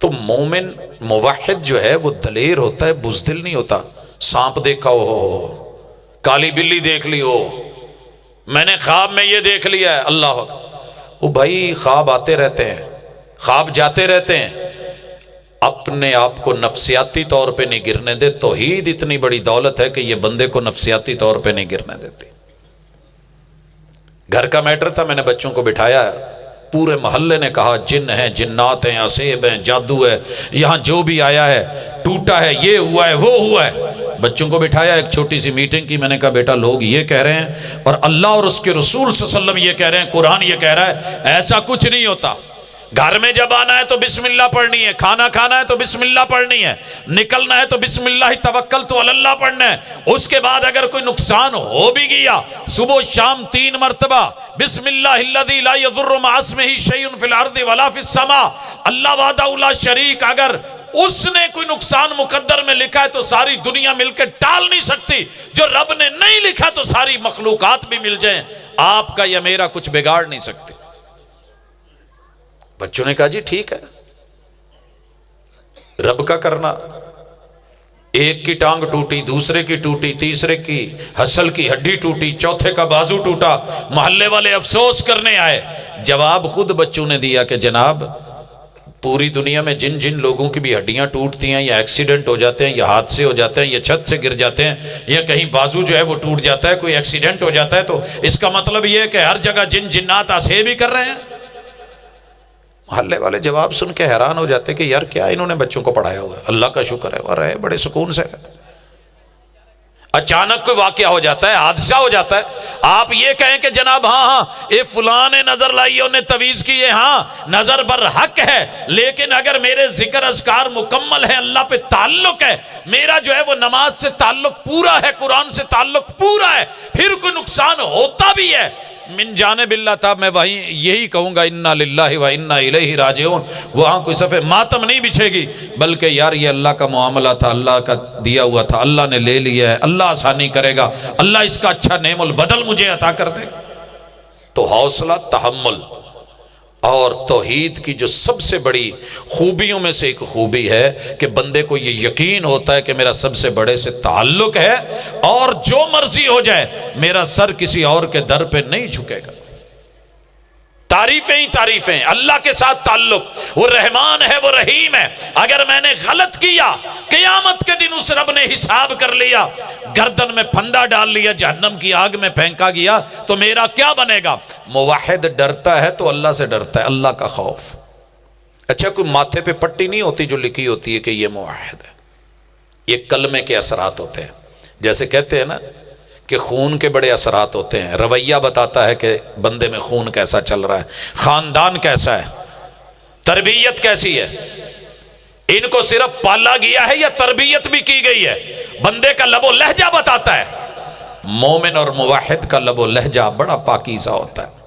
تو مومن موحد جو ہے وہ دلیر ہوتا ہے، بزدل نہیں ہوتا۔ سانپ دیکھا ہو، کالی بلی دیکھ لی ہو، میں نے خواب میں یہ دیکھ لیا ہے، اللہ اکبر، وہ بھائی خواب آتے رہتے ہیں، خواب جاتے رہتے ہیں، اپنے آپ کو نفسیاتی طور پہ نہیں گرنے دے۔ توحید اتنی بڑی دولت ہے کہ یہ بندے کو نفسیاتی طور پہ نہیں گرنے دیتی۔ گھر کا میٹر تھا، میں نے بچوں کو بٹھایا، پورے محلے نے کہا جن ہیں، جنات ہیں، اسیب ہیں، جادو ہے، یہاں جو بھی آیا ہے ٹوٹا ہے، یہ ہوا ہے، وہ ہوا ہے۔ بچوں کو بٹھایا، ایک چھوٹی سی میٹنگ کی، میں نے کہا بیٹا لوگ یہ کہہ رہے ہیں اور اللہ اور اس کے رسول صلی اللہ علیہ وسلم یہ کہہ رہے ہیں، قرآن یہ کہہ رہا ہے، ایسا کچھ نہیں ہوتا۔ گھر میں جب آنا ہے تو بسم اللہ پڑھنی ہے، کھانا کھانا ہے تو بسم اللہ پڑھنی ہے، نکلنا ہے تو بسم اللہ توکلت علی اللہ پڑھنا ہے۔ اس کے بعد اگر کوئی نقصان ہو بھی گیا، صبح شام 3 مرتبہ بسم اللہ الذی لا یضر مع اسمہ شیء فی الارض ولا فی السماء، اللہ وحدہ لا شریک، اگر اس نے کوئی نقصان مقدر میں لکھا ہے تو ساری دنیا مل کے ٹال نہیں سکتی، جو رب نے نہیں لکھا تو ساری مخلوقات بھی مل جائیں، آپ کا یا میرا کچھ بگاڑ نہیں سکتی۔ بچوں نے کہا جی ٹھیک ہے، رب کا کرنا، ایک کی ٹانگ ٹوٹی، دوسرے کی ٹوٹی، تیسرے کی ہسل کی ہڈی ٹوٹی، چوتھے کا بازو ٹوٹا، محلے والے افسوس کرنے آئے۔ جواب خود بچوں نے دیا کہ جناب پوری دنیا میں جن جن لوگوں کی بھی ہڈیاں ٹوٹتی ہیں یا ایکسیڈنٹ ہو جاتے ہیں یا حادثے ہو جاتے ہیں یا چھت سے گر جاتے ہیں یا کہیں بازو جو ہے وہ ٹوٹ جاتا ہے، کوئی ایکسیڈنٹ ہو جاتا ہے، تو اس کا مطلب یہ ہے کہ ہر جگہ جن جنات آسے بھی کر رہے ہیں۔ محلے والے جواب سن کے حیران ہو جاتے کہ یار کیا انہوں نے بچوں کو پڑھایا ہوا ہے، اللہ کا شکر ہے وہ رہے بڑے سکون سے۔ اچانک کوئی واقعہ ہو جاتا ہے، حادثہ ہو جاتا ہے، آپ یہ کہیں کہ جناب ہاں یہ فلاں نے نظر لائی، انہیں تویز کی، یہ ہاں نظر بر حق ہے، لیکن اگر میرے ذکر اذکار مکمل ہے، اللہ پہ تعلق ہے، میرا جو ہے وہ نماز سے تعلق پورا ہے، قرآن سے تعلق پورا ہے، پھر کوئی نقصان ہوتا بھی ہے من جانب اللہ تعالی، میں وہیں یہی کہوں گا انا للہ و انا الیہ راجعون، وہاں کوئی صفحہ ماتم نہیں بچھے گی، بلکہ یار یہ اللہ کا معاملہ تھا، اللہ کا دیا ہوا تھا، اللہ نے لے لیا ہے، اللہ آسانی کرے گا، اللہ اس کا اچھا نعم البدل مجھے عطا کر دے گا۔ تو حوصلہ، تحمل، اور توحید کی جو سب سے بڑی خوبیوں میں سے ایک خوبی ہے کہ بندے کو یہ یقین ہوتا ہے کہ میرا سب سے بڑے سے تعلق ہے اور جو مرضی ہو جائے میرا سر کسی اور کے در پہ نہیں جھکے گا۔ تعریفیں ہی تعریفیں، اللہ کے ساتھ تعلق، وہ رحمان ہے، وہ رحیم ہے، اگر میں نے غلط کیا قیامت کے دن اس رب نے حساب کر لیا، گردن میں پھندا ڈال لیا، جہنم کی آگ میں پھینکا گیا تو میرا کیا بنے گا؟ موحد ڈرتا ہے تو اللہ سے ڈرتا ہے، اللہ کا خوف۔ اچھا کوئی ماتھے پہ پٹی نہیں ہوتی جو لکھی ہوتی ہے کہ یہ موحد ہے، یہ کلمے کے اثرات ہوتے ہیں، جیسے کہتے ہیں نا کہ خون کے بڑے اثرات ہوتے ہیں، رویہ بتاتا ہے کہ بندے میں خون کیسا چل رہا ہے، خاندان کیسا ہے، تربیت کیسی ہے، ان کو صرف پالا گیا ہے یا تربیت بھی کی گئی ہے، بندے کا لب و لہجہ بتاتا ہے۔ مومن اور موحد کا لب و لہجہ بڑا پاکیزہ ہوتا ہے،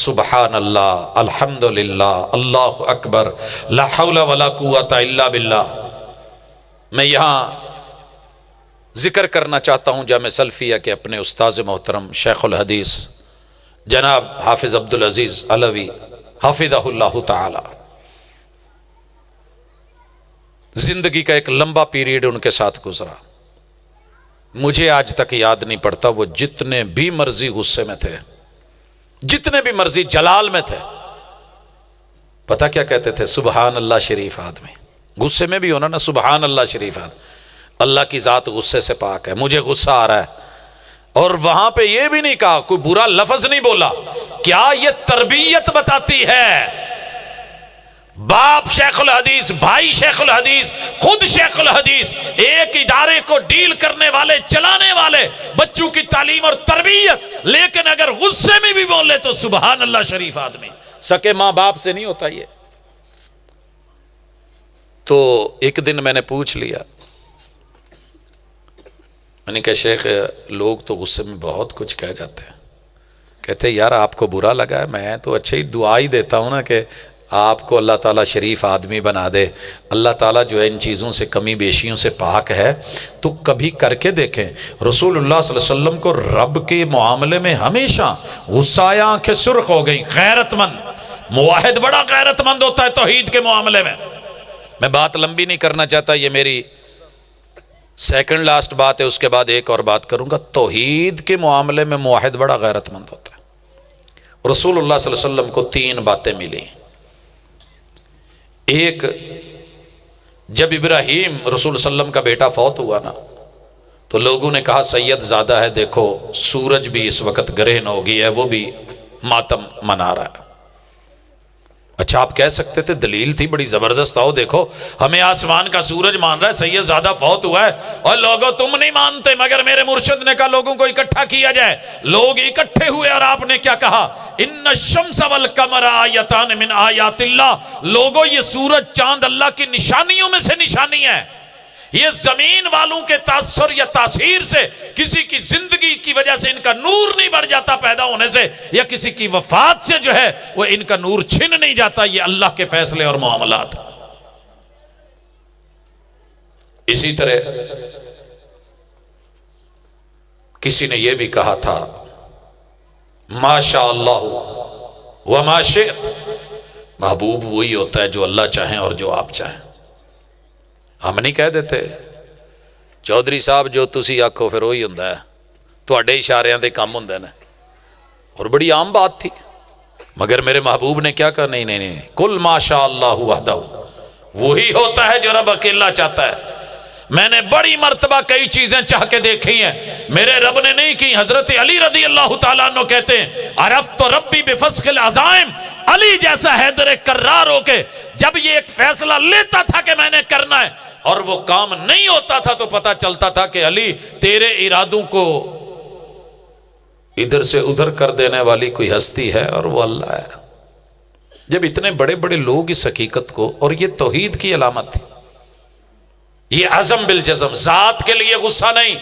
سبحان اللہ، الحمدللہ، اللہ اکبر، لا حول ولا قوت الا باللہ۔ میں یہاں ذکر کرنا چاہتا ہوں جامع سلفیہ کے اپنے استاذ محترم شیخ الحدیث جناب حافظ عبدالعزیز علوی حافظہ اللہ تعالی۔ زندگی کا ایک لمبا پیریڈ ان کے ساتھ گزرا، مجھے آج تک یاد نہیں پڑتا وہ جتنے بھی مرضی غصے میں تھے، جتنے بھی مرضی جلال میں تھے، پتہ کیا کہتے تھے؟ سبحان اللہ شریف آدمی، غصے میں بھی ہونا نا، سبحان اللہ شریف آدمی، اللہ کی ذات غصے سے پاک ہے، مجھے غصہ آ رہا ہے، اور وہاں پہ یہ بھی نہیں کہا، کوئی برا لفظ نہیں بولا۔ کیا یہ تربیت بتاتی ہے؟ باپ شیخ الحدیث، بھائی شیخ الحدیث، خود شیخ الحدیث، ایک ادارے کو ڈیل کرنے والے، چلانے والے، بچوں کی تعلیم اور تربیت، لیکن اگر غصے میں بھی بولے تو سبحان اللہ شریف آدمی۔ سکے ماں باپ سے نہیں ہوتا یہ۔ تو ایک دن میں نے پوچھ لیا، میں نے کہا شیخ لوگ تو غصے میں بہت کچھ کہہ جاتے ہیں، کہتے یار آپ کو برا لگا ہے، میں تو اچھی دعا ہی دیتا ہوں نا کہ آپ کو اللہ تعالیٰ شریف آدمی بنا دے، اللہ تعالیٰ جو ہے ان چیزوں سے کمی بیشیوں سے پاک ہے، تو کبھی کر کے دیکھیں۔ رسول اللہ صلی اللہ علیہ وسلم کو رب کے معاملے میں ہمیشہ غصہ آیا، آنکھیں سرخ ہو گئی، غیرت مند، موحد بڑا غیرت مند ہوتا ہے توحید کے معاملے میں۔ میں بات لمبی نہیں کرنا چاہتا، یہ میری سیکنڈ لاسٹ بات ہے، اس کے بعد ایک اور بات کروں گا۔ توحید کے معاملے میں موحد بڑا غیرت مند ہوتا ہے۔ رسول اللہ صلی اللہ علیہ وسلم کو 3 باتیں ملی۔ ایک، جب ابراہیم رسول صلی اللہ علیہ وسلم کا بیٹا فوت ہوا نا، تو لوگوں نے کہا سید زیادہ ہے، دیکھو سورج بھی اس وقت گرہن ہو گئی ہے، وہ بھی ماتم منا رہا ہے۔ اچھا آپ کہہ سکتے تھے، دلیل تھی بڑی زبردست، آؤ دیکھو ہمیں آسمان کا سورج مان رہا ہے، سید زیادہ فوت ہوا ہے، اور لوگوں تم نہیں مانتے، مگر میرے مرشد نے کہا لوگوں کو اکٹھا کیا جائے۔ لوگ اکٹھے ہوئے اور آپ نے کیا کہا؟ ان الشمس والقمر آیتان من آیات اللہ، لوگوں یہ سورج چاند اللہ کی نشانیوں میں سے نشانی ہے۔ یہ زمین والوں کے تاثر یا تاثیر سے، کسی کی زندگی کی وجہ سے ان کا نور نہیں بڑھ جاتا پیدا ہونے سے، یا کسی کی وفات سے جو ہے وہ ان کا نور چھن نہیں جاتا، یہ اللہ کے فیصلے اور معاملات۔ اسی طرح کسی نے یہ بھی کہا تھا ما شاء اللہ وما شئت، محبوب وہی ہوتا ہے جو اللہ چاہیں اور جو آپ چاہیں۔ ہم نہیں کہہ دیتے چودھری صاحب جو تسی آکھو پھر وہی ہوندا ہے، تواڈے اشاریاں تے کام ہوندے نے، اور بڑی عام بات تھی، مگر میرے محبوب نے کیا کہا؟ نہیں نہیں نہیں، کل ما شاء اللہ وحدہ، وہی ہوتا ہے جو رب اکیلا چاہتا ہے۔ میں نے بڑی مرتبہ کئی چیزیں چاہ کے دیکھی ہیں، میرے رب نے نہیں کی۔ حضرت علی رضی اللہ تعالیٰ عنہ کہتے ہیں عرفت ربی بفسخ العزائم، علی جیسا حیدر کرار ہو کے جب یہ ایک فیصلہ لیتا تھا کہ میں نے کرنا ہے اور وہ کام نہیں ہوتا تھا، تو پتا چلتا تھا کہ علی تیرے ارادوں کو ادھر سے ادھر کر دینے والی کوئی ہستی ہے، اور وہ اللہ ہے۔ جب اتنے بڑے بڑے لوگ اس حقیقت کو، اور یہ توحید کی علامت تھی، یہ عزم بالجزم، ذات کے لیے غصہ نہیں۔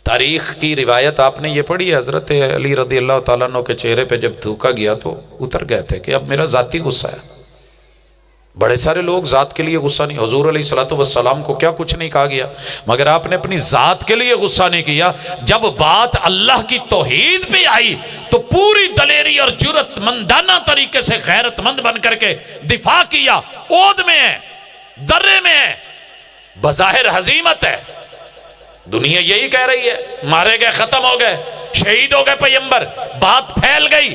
تاریخ کی روایت آپ نے یہ پڑھی ہے، حضرت علی رضی اللہ تعالیٰ عنہ کے چہرے پہ جب تھوکا گیا تو اتر گئے تھے کہ اب میرا ذاتی غصہ ہے۔ بڑے سارے لوگ ذات کے لیے غصہ نہیں، حضور علیہ الصلوۃ والسلام کو کیا کچھ نہیں کہا گیا، مگر آپ نے اپنی ذات کے لیے غصہ نہیں کیا۔ جب بات اللہ کی توحید پہ آئی تو پوری دلیری اور جرت مندانہ طریقے سے غیرت مند بن کر کے دفاع کیا۔ عود میں ہے، درے میں ہے، بظاہر ہزیمت ہے، دنیا یہی کہہ رہی ہے مارے گئے، ختم ہو گئے، شہید ہو گئے پیغمبر، بات پھیل گئی،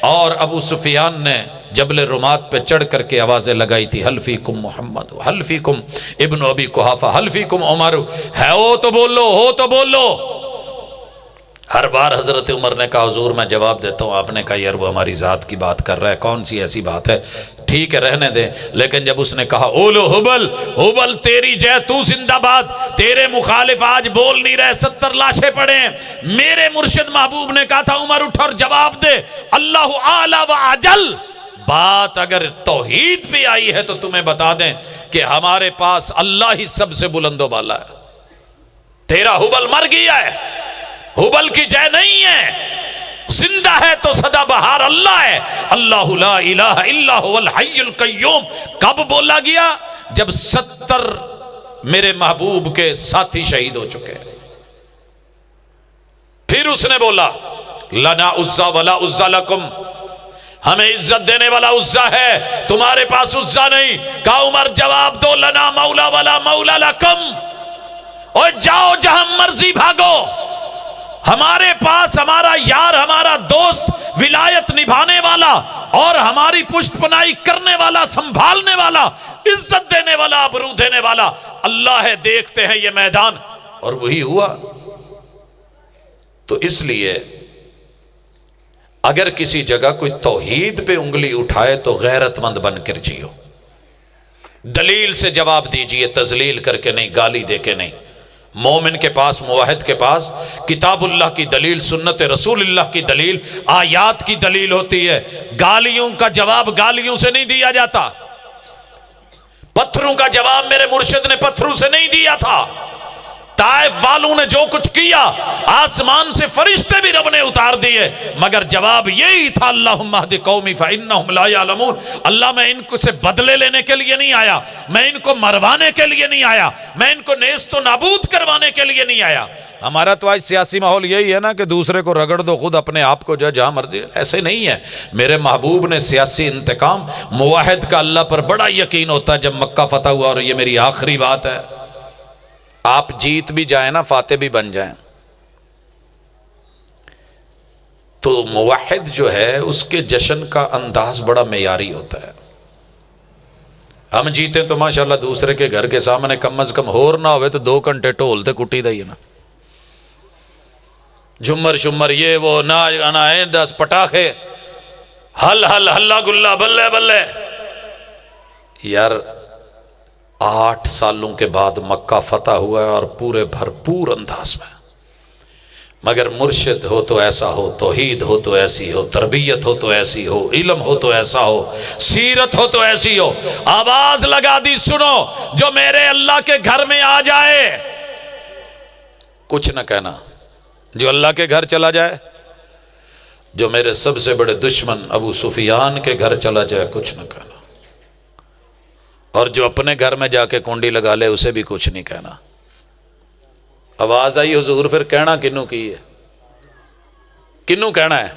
اور ابو سفیان نے جبل رمات پہ چڑھ کر کے آوازیں لگائی تھی حل فیکم محمد، حل فیکم ابن ابی قحافہ، حل فیکم عمر، ہے ہو تو بولو، ہو تو بولو۔ ہر بار حضرت عمر نے کہا حضور میں جواب دیتا ہوں، آپ نے کہا یار وہ ہماری ذات کی بات کر رہا ہے، کون سی ایسی بات ہے، ٹھیک ہے رہنے دیں۔ لیکن جب اس نے کہا اولو حبل، حبل تیری جے تو زندہ باد، تیرے مخالف آج بول نہیں رہے، 70 لاشیں پڑے ہیں، میرے مرشد محبوب نے کہا تھا عمر اٹھ اور جواب دے، اللہ اعلی و اجل۔ بات اگر توحید پہ آئی ہے تو تمہیں بتا دیں کہ ہمارے پاس اللہ ہی سب سے بلند و بالا ہے۔ تیرا حبل مر گیا ہے، حبل کی جے نہیں ہے، زندہ ہے تو سدا بہار اللہ ہے۔ اللہ لا الہ الا هو الحی القیوم کب بولا گیا؟ جب 70 میرے محبوب کے ساتھی شہید ہو چکے۔ پھر اس نے بولا لنا عزا ولا عزا لکم، ہمیں عزت دینے والا عزا ہے، تمہارے پاس عزا نہیں۔ کہا عمر جواب دو لنا مولا ولا مولا لکم، اور جاؤ جہاں مرضی بھاگو، ہمارے پاس ہمارا یار، ہمارا دوست، ولایت نبھانے والا اور ہماری پشت پناہی کرنے والا، سنبھالنے والا، عزت دینے والا، آبرو دینے والا اللہ ہے۔ دیکھتے ہیں یہ میدان، اور وہی ہوا۔ تو اس لیے اگر کسی جگہ کوئی توحید پہ انگلی اٹھائے تو غیرت مند بن کر جیو، دلیل سے جواب دیجئے، تذلیل کر کے نہیں، گالی دے کے نہیں۔ مومن کے پاس، موحد کے پاس کتاب اللہ کی دلیل، سنت رسول اللہ کی دلیل، آیات کی دلیل ہوتی ہے۔ گالیوں کا جواب گالیوں سے نہیں دیا جاتا، پتھروں کا جواب میرے مرشد نے پتھروں سے نہیں دیا تھا، طائف والوں نے جو کچھ کیا، آسمان سے فرشتے بھی رب نے اتار دیے، مگر جواب یہی تھا اللہم اہد قومی فانہم لا یعلمون، اللہ میں ان کو سے بدلے لینے کے لیے نہیں آیا، میں ان کو مروانے کے لیے نہیں آیا، میں ان کو نیست و نابود کروانے کے لیے نہیں آیا۔ ہمارا تو آج سیاسی ماحول یہی ہے نا کہ دوسرے کو رگڑ دو، خود اپنے آپ کو جو جہاں مرضی۔ ایسے نہیں ہے، میرے محبوب نے سیاسی انتقام، موحد کا اللہ پر بڑا یقین ہوتا ہے جب مکہ فتح ہوا، اور یہ میری آخری بات ہے، آپ جیت بھی جائیں نا، فاتح بھی بن جائیں، تو موحد جو ہے اس کے جشن کا انداز بڑا معیاری ہوتا ہے۔ ہم جیتے تو ماشاءاللہ دوسرے کے گھر کے سامنے کم از کم ہور نہ ہوئے تو 2 گھنٹے ٹولتے کٹی دئی نا، جمر شمر یہ وہ نا 10 پٹاخے، ہل ہل ہلا گلا بلے بلے۔ یار 8 سالوں کے بعد مکہ فتح ہوا ہے اور پورے بھرپور انداز میں، مگر مرشد ہو تو ایسا ہو، توحید ہو تو ایسی ہو، تربیت ہو تو ایسی ہو، علم ہو تو ایسا ہو، سیرت ہو تو ایسی ہو۔ آواز لگا دی، سنو، جو میرے اللہ کے گھر میں آ جائے کچھ نہ کہنا، جو اللہ کے گھر چلا جائے، جو میرے سب سے بڑے دشمن ابو سفیان کے گھر چلا جائے کچھ نہ کہنا، اور جو اپنے گھر میں جا کے کنڈی لگا لے اسے بھی کچھ نہیں کہنا۔ آواز آئی حضور، پھر کہنا کنوں کی ہے؟ کنوں کہنا ہے؟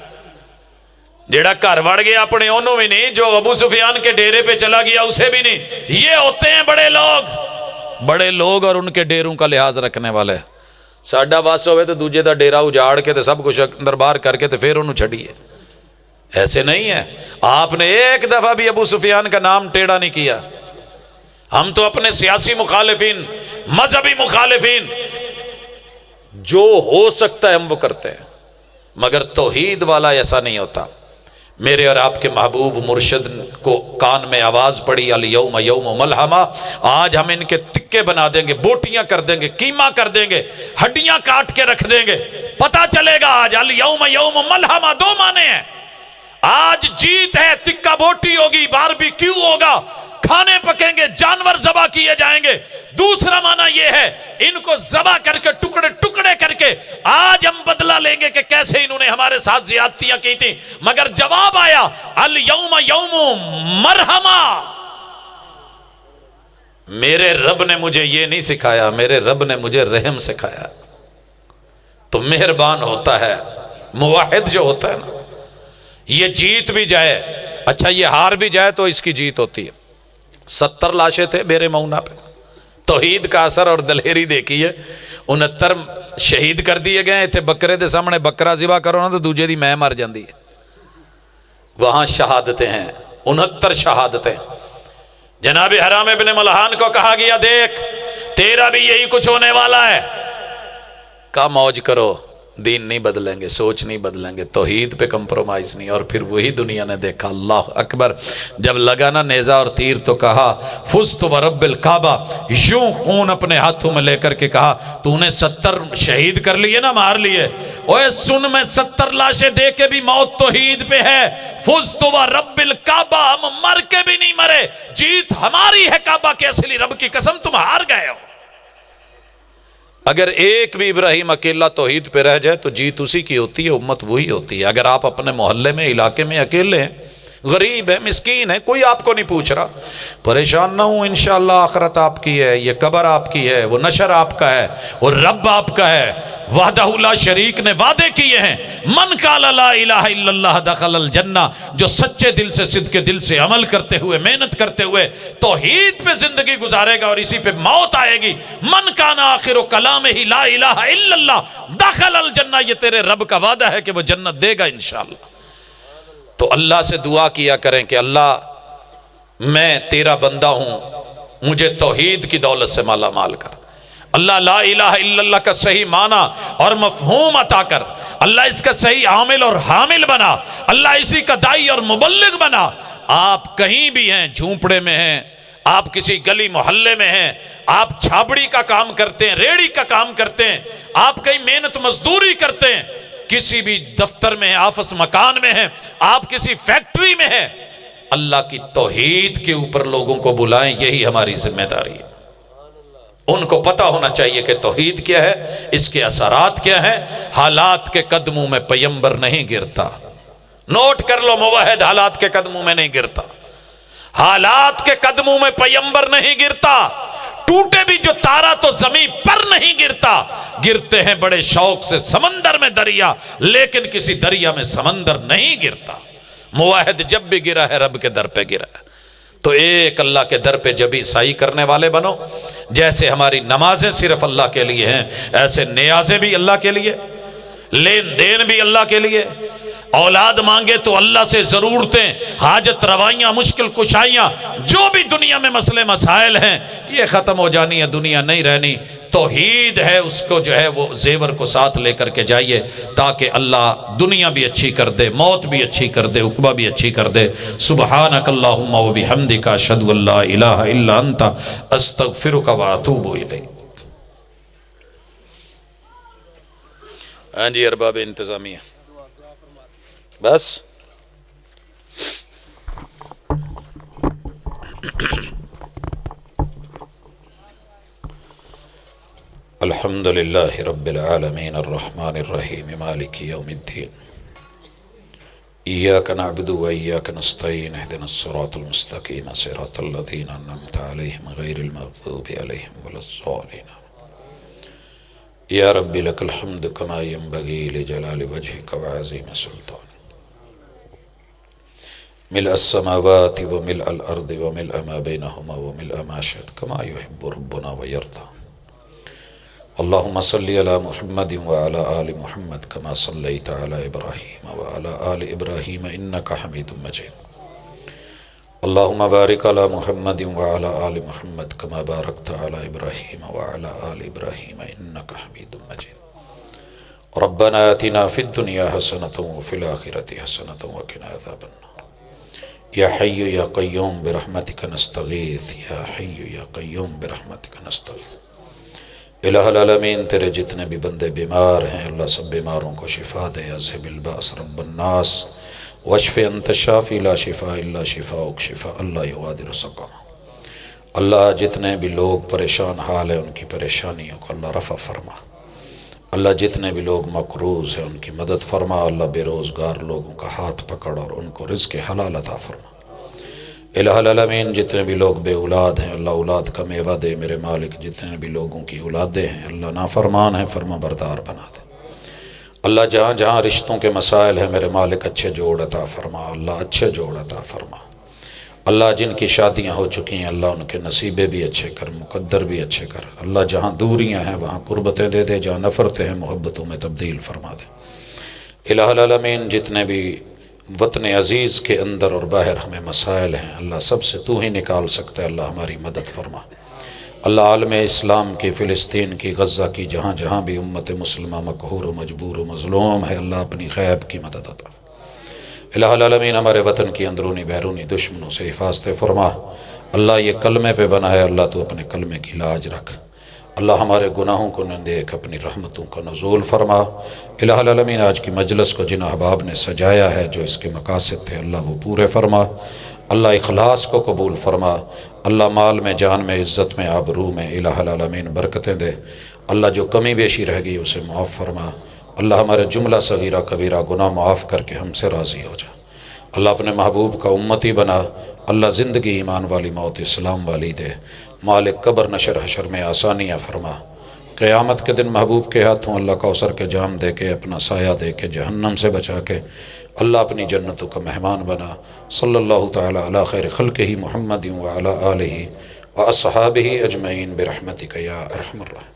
جیڑا گھر وڑ گیا اپنے انہوں بھی نہیں، جو ابو سفیان کے ڈیرے پہ چلا گیا اسے بھی نہیں۔ یہ ہوتے ہیں بڑے لوگ اور ان کے ڈیروں کا لحاظ رکھنے والے۔ ساڈا واس ہوئے تو دوجے دا ڈیرا اجاڑ کے تو سب کچھ اندر باہر کر کے تو پھر انہوں چھڑیے، ایسے نہیں ہے۔ آپ نے ایک دفعہ بھی ابو سفیان کا نام ٹیڑھا نہیں کیا۔ ہم تو اپنے سیاسی مخالفین، مذہبی مخالفین، جو ہو سکتا ہے ہم وہ کرتے ہیں، مگر توحید والا ایسا نہیں ہوتا۔ میرے اور آپ کے محبوب مرشد کو کان میں آواز پڑی، الیوم یوم ملحمہ، آج ہم ان کے تکے بنا دیں گے، بوٹیاں کر دیں گے، قیمہ کر دیں گے، ہڈیاں کاٹ کے رکھ دیں گے۔ پتہ چلے گا آج الیوم یوم ملحمہ 2 معنی ہیں، آج جیت ہے، تکہ بوٹی ہوگی، باربیکیو ہوگا، کھانے پکیں گے، جانور ذبح کیے جائیں گے۔ دوسرا معنی یہ ہے، ان کو ذبح کر کے ٹکڑے ٹکڑے کر کے آج ہم بدلہ لیں گے کہ کیسے انہوں نے ہمارے ساتھ زیادتیاں کی تھی۔ مگر جواب آیا الیوم یوم مرحمہ۔ میرے رب نے مجھے یہ نہیں سکھایا، میرے رب نے مجھے رحم سکھایا۔ تو مہربان ہوتا ہے موحد جو ہوتا ہے نا، یہ جیت بھی جائے، اچھا یہ ہار بھی جائے تو اس کی جیت ہوتی ہے۔ 70 لاشیں تھے میرے مونا پہ، توحید کا اثر اور دلیری دیکھی ہے۔ 69 شہید کر دیے گئے تھے، بکرے دے سامنے بکرا ذبح کرو نا تو دوجے دی میں مر جاندی ہے۔ وہاں شہادتیں ہیں، 69 شہادتیں۔ جناب حرام ابن ملحان کو کہا گیا دیکھ تیرا بھی یہی کچھ ہونے والا ہے، کہا موج کرو، دین نہیں بدلیں گے، سوچ نہیں بدلیں گے، توحید پہ کمپرومائز نہیں۔ اور پھر وہی دنیا نے دیکھا، اللہ اکبر، جب لگا نا نیزہ اور تیر تو کہا فزت ورب الکعبہ، یوں خون اپنے ہاتھوں میں لے کر کے کہا تو نے 70 شہید کر لیے نا، مار لیے، اوے سن میں 70 لاشیں دے کے بھی موت توحید پہ ہے۔ فزت ورب الکعبہ، ہم مر کے بھی نہیں مرے، جیت ہماری ہے کعبہ کے اصلی رب کی قسم، تم ہار گئے ہو۔ اگر ایک بھی ابراہیم اکیلا توحید پہ رہ جائے تو جیت اسی کی ہوتی ہے، امت وہی ہوتی ہے۔ اگر آپ اپنے محلے میں، علاقے میں اکیلے ہیں، غریب ہے، مسکین ہے، کوئی آپ کو نہیں پوچھ رہا، پریشان نہ ہوں، انشاءاللہ آخرت آپ کی ہے، یہ قبر آپ کی ہے، وہ نشر آپ کا ہے، وہ رب آپ کا ہے۔ وحدہ لا شریک نے وعدے کیے ہیں، من قال لا الہ الا اللہ دخل الجنہ، جو سچے دل سے، صدق دل سے عمل کرتے ہوئے، محنت کرتے ہوئے توحید پہ زندگی گزارے گا اور اسی پہ موت آئے گی۔ من کان آخر کلامہ لا الہ الا اللہ دخل الجنہ، یہ تیرے رب کا وعدہ ہے کہ وہ جنت دے گا انشاءاللہ۔ تو اللہ سے دعا کیا کریں کہ اللہ میں تیرا بندہ ہوں، مجھے توحید کی دولت سے مالا مال کر، اللہ لا الہ الا اللہ کا صحیح معنی اور مفہوم عطا کر، اللہ اس کا صحیح عامل اور حامل بنا، اللہ اسی کا داعی اور مبلغ بنا۔ آپ کہیں بھی ہیں، جھونپڑے میں ہیں، آپ کسی گلی محلے میں ہیں، آپ چھابڑی کا کام کرتے ہیں، ریڑی کا کام کرتے ہیں، آپ کہیں محنت مزدوری کرتے ہیں، کسی بھی دفتر میں ہیں، آفس مکان میں ہیں، آپ کسی فیکٹری میں ہیں، اللہ کی توحید کے اوپر لوگوں کو بلائیں، یہی ہماری ذمہ داری ہے۔ ان کو پتہ ہونا چاہیے کہ توحید کیا ہے، اس کے اثرات کیا ہیں۔ حالات کے قدموں میں پیمبر نہیں گرتا، نوٹ کر لو، موحد حالات کے قدموں میں نہیں گرتا، حالات کے قدموں میں پیمبر نہیں گرتا۔ ٹوٹے بھی جو تارا تو زمین پر نہیں گرتا، گرتے ہیں بڑے شوق سے سمندر میں دریا، لیکن کسی دریا میں سمندر نہیں گرتا۔ موحد جب بھی گرا ہے رب کے در پہ گرا ہے۔ تو ایک اللہ کے در پہ جبھی سعی کرنے والے بنو۔ جیسے ہماری نمازیں صرف اللہ کے لیے ہیں، ایسے نیازیں بھی اللہ کے لیے، لین دین بھی اللہ کے لیے، اولاد مانگے تو اللہ سے ضرورتیں، حاجت روائیاں، مشکل کشائیاں، جو بھی دنیا میں مسئلے مسائل ہیں، یہ ختم ہو جانی ہے، دنیا نہیں رہنی۔ توحید ہے، اس کو جو ہے وہ زیور کو ساتھ لے کر کے جائیے، تاکہ اللہ دنیا بھی اچھی کر دے، موت بھی اچھی کر دے، عقبہ بھی اچھی کر دے۔ سبحانک اللہم و بحمدک، اشہد ان لا الہ الا انت، استغفرک و اتوب الیک۔ ہاں جی ارباب انتظامیہ، بس الحمد للہ رب العالمین الرحمن الرحیم مالک یوم الدین ایاک نعبد و ایاک نستعین اہدنا الصراط المستقیم صراط الذین انعمت علیہم غیر المغضوب علیہم ولا الضالین یا رب لک الحمد کما ینبغی لجلال وجہک وعظیم سلطانک ملء السماوات وملء الارض وملء ما بینہما وملء ما شئت کما یحب ربنا ویرضى اللهم صل على محمد وعلى آل محمد كما صليت على إبراهيم وعلى آل إبراهيم إنك حميد مجيد اللهم بارك على محمد وعلى آل محمد كما باركت على إبراهيم وعلى آل إبراهيم إنك حميد مجيد ربنا آتنا في الدنيا حسنة وفي الآخرة حسنة وقنا عذاب النار يا حي يا قيوم برحمتك نستغيث يا حي يا قيوم برحمتك نستغيث الہ العالمین، تیرے جتنے بھی بندے بیمار ہیں اللہ سب بیماروں کو شفا دے، اذھب الباس رب الناس واشف انت الشافی لا شفاء الا شفاؤک شفاء لا یغادر سقما۔ اللہ جتنے بھی لوگ پریشان حال ہیں ان کی پریشانیوں کو اللہ رفع فرما، اللہ جتنے بھی لوگ مقروض ہیں ان کی مدد فرما، اللہ بے روزگار لوگوں کا ہاتھ پکڑ اور ان کو رزق حلال عطا فرما۔ الہ العالمین، جتنے بھی لوگ بے اولاد ہیں اللہ اولاد کا میوہ دے میرے مالک، جتنے بھی لوگوں کی اولادیں ہیں اللہ نافرمان ہیں فرما بردار بنا دے۔ اللہ جہاں جہاں رشتوں کے مسائل ہیں میرے مالک اچھے جوڑ عطا فرما، اللہ اچھے جوڑ عطا فرما۔ اللہ جن کی شادیاں ہو چکی ہیں اللہ ان کے نصیبے بھی اچھے کر، مقدر بھی اچھے کر۔ اللہ جہاں دوریاں ہیں وہاں قربتیں دے دے، جہاں نفرتیں ہیں محبتوں میں تبدیل فرما دے۔ الہ العالمین، جتنے بھی وطن عزیز کے اندر اور باہر ہمیں مسائل ہیں اللہ سب سے تو ہی نکال سکتا ہے، اللہ ہماری مدد فرما۔ اللہ عالم اسلام کی، فلسطین کی، غزہ کی، جہاں جہاں بھی امت مسلمہ مقہور و مجبور و مظلوم ہے اللہ اپنی غیب کی مدد عطا۔ الہ العالمین، ہمارے وطن کی اندرونی بیرونی دشمنوں سے حفاظت فرما۔ اللہ یہ کلمے پہ بنا ہے اللہ تو اپنے کلمے کی لاج رکھ۔ اللہ ہمارے گناہوں کو نہ دیکھ، اپنی رحمتوں کا نزول فرما۔ الہ العالمین، آج کی مجلس کو جن احباب نے سجایا ہے جو اس کے مقاصد تھے اللہ وہ پورے فرما۔ اللہ اخلاص کو قبول فرما۔ اللہ مال میں، جان میں، عزت میں، آبرو میں الہ العالمین برکتیں دے۔ اللہ جو کمی بیشی رہ گئی اسے معاف فرما۔ اللہ ہمارے جملہ صغیرہ کبیرہ گناہ معاف کر کے ہم سے راضی ہو جا۔ اللہ اپنے محبوب کا امتی بنا۔ اللہ زندگی ایمان والی، موت اسلام والی دے۔ مالک قبر نشر حشر میں آسانیاں فرما۔ قیامت کے دن محبوب کے ہاتھوں اللہ کوثر کے جام دے کے، اپنا سایہ دے کے، جہنم سے بچا کے اللہ اپنی جنتوں کا مہمان بنا۔ صلی اللہ تعالی علی خیر خلقہ محمد وعلی آلہ واصحابہ اجمعین برحمتک یا ارحم الراحمین۔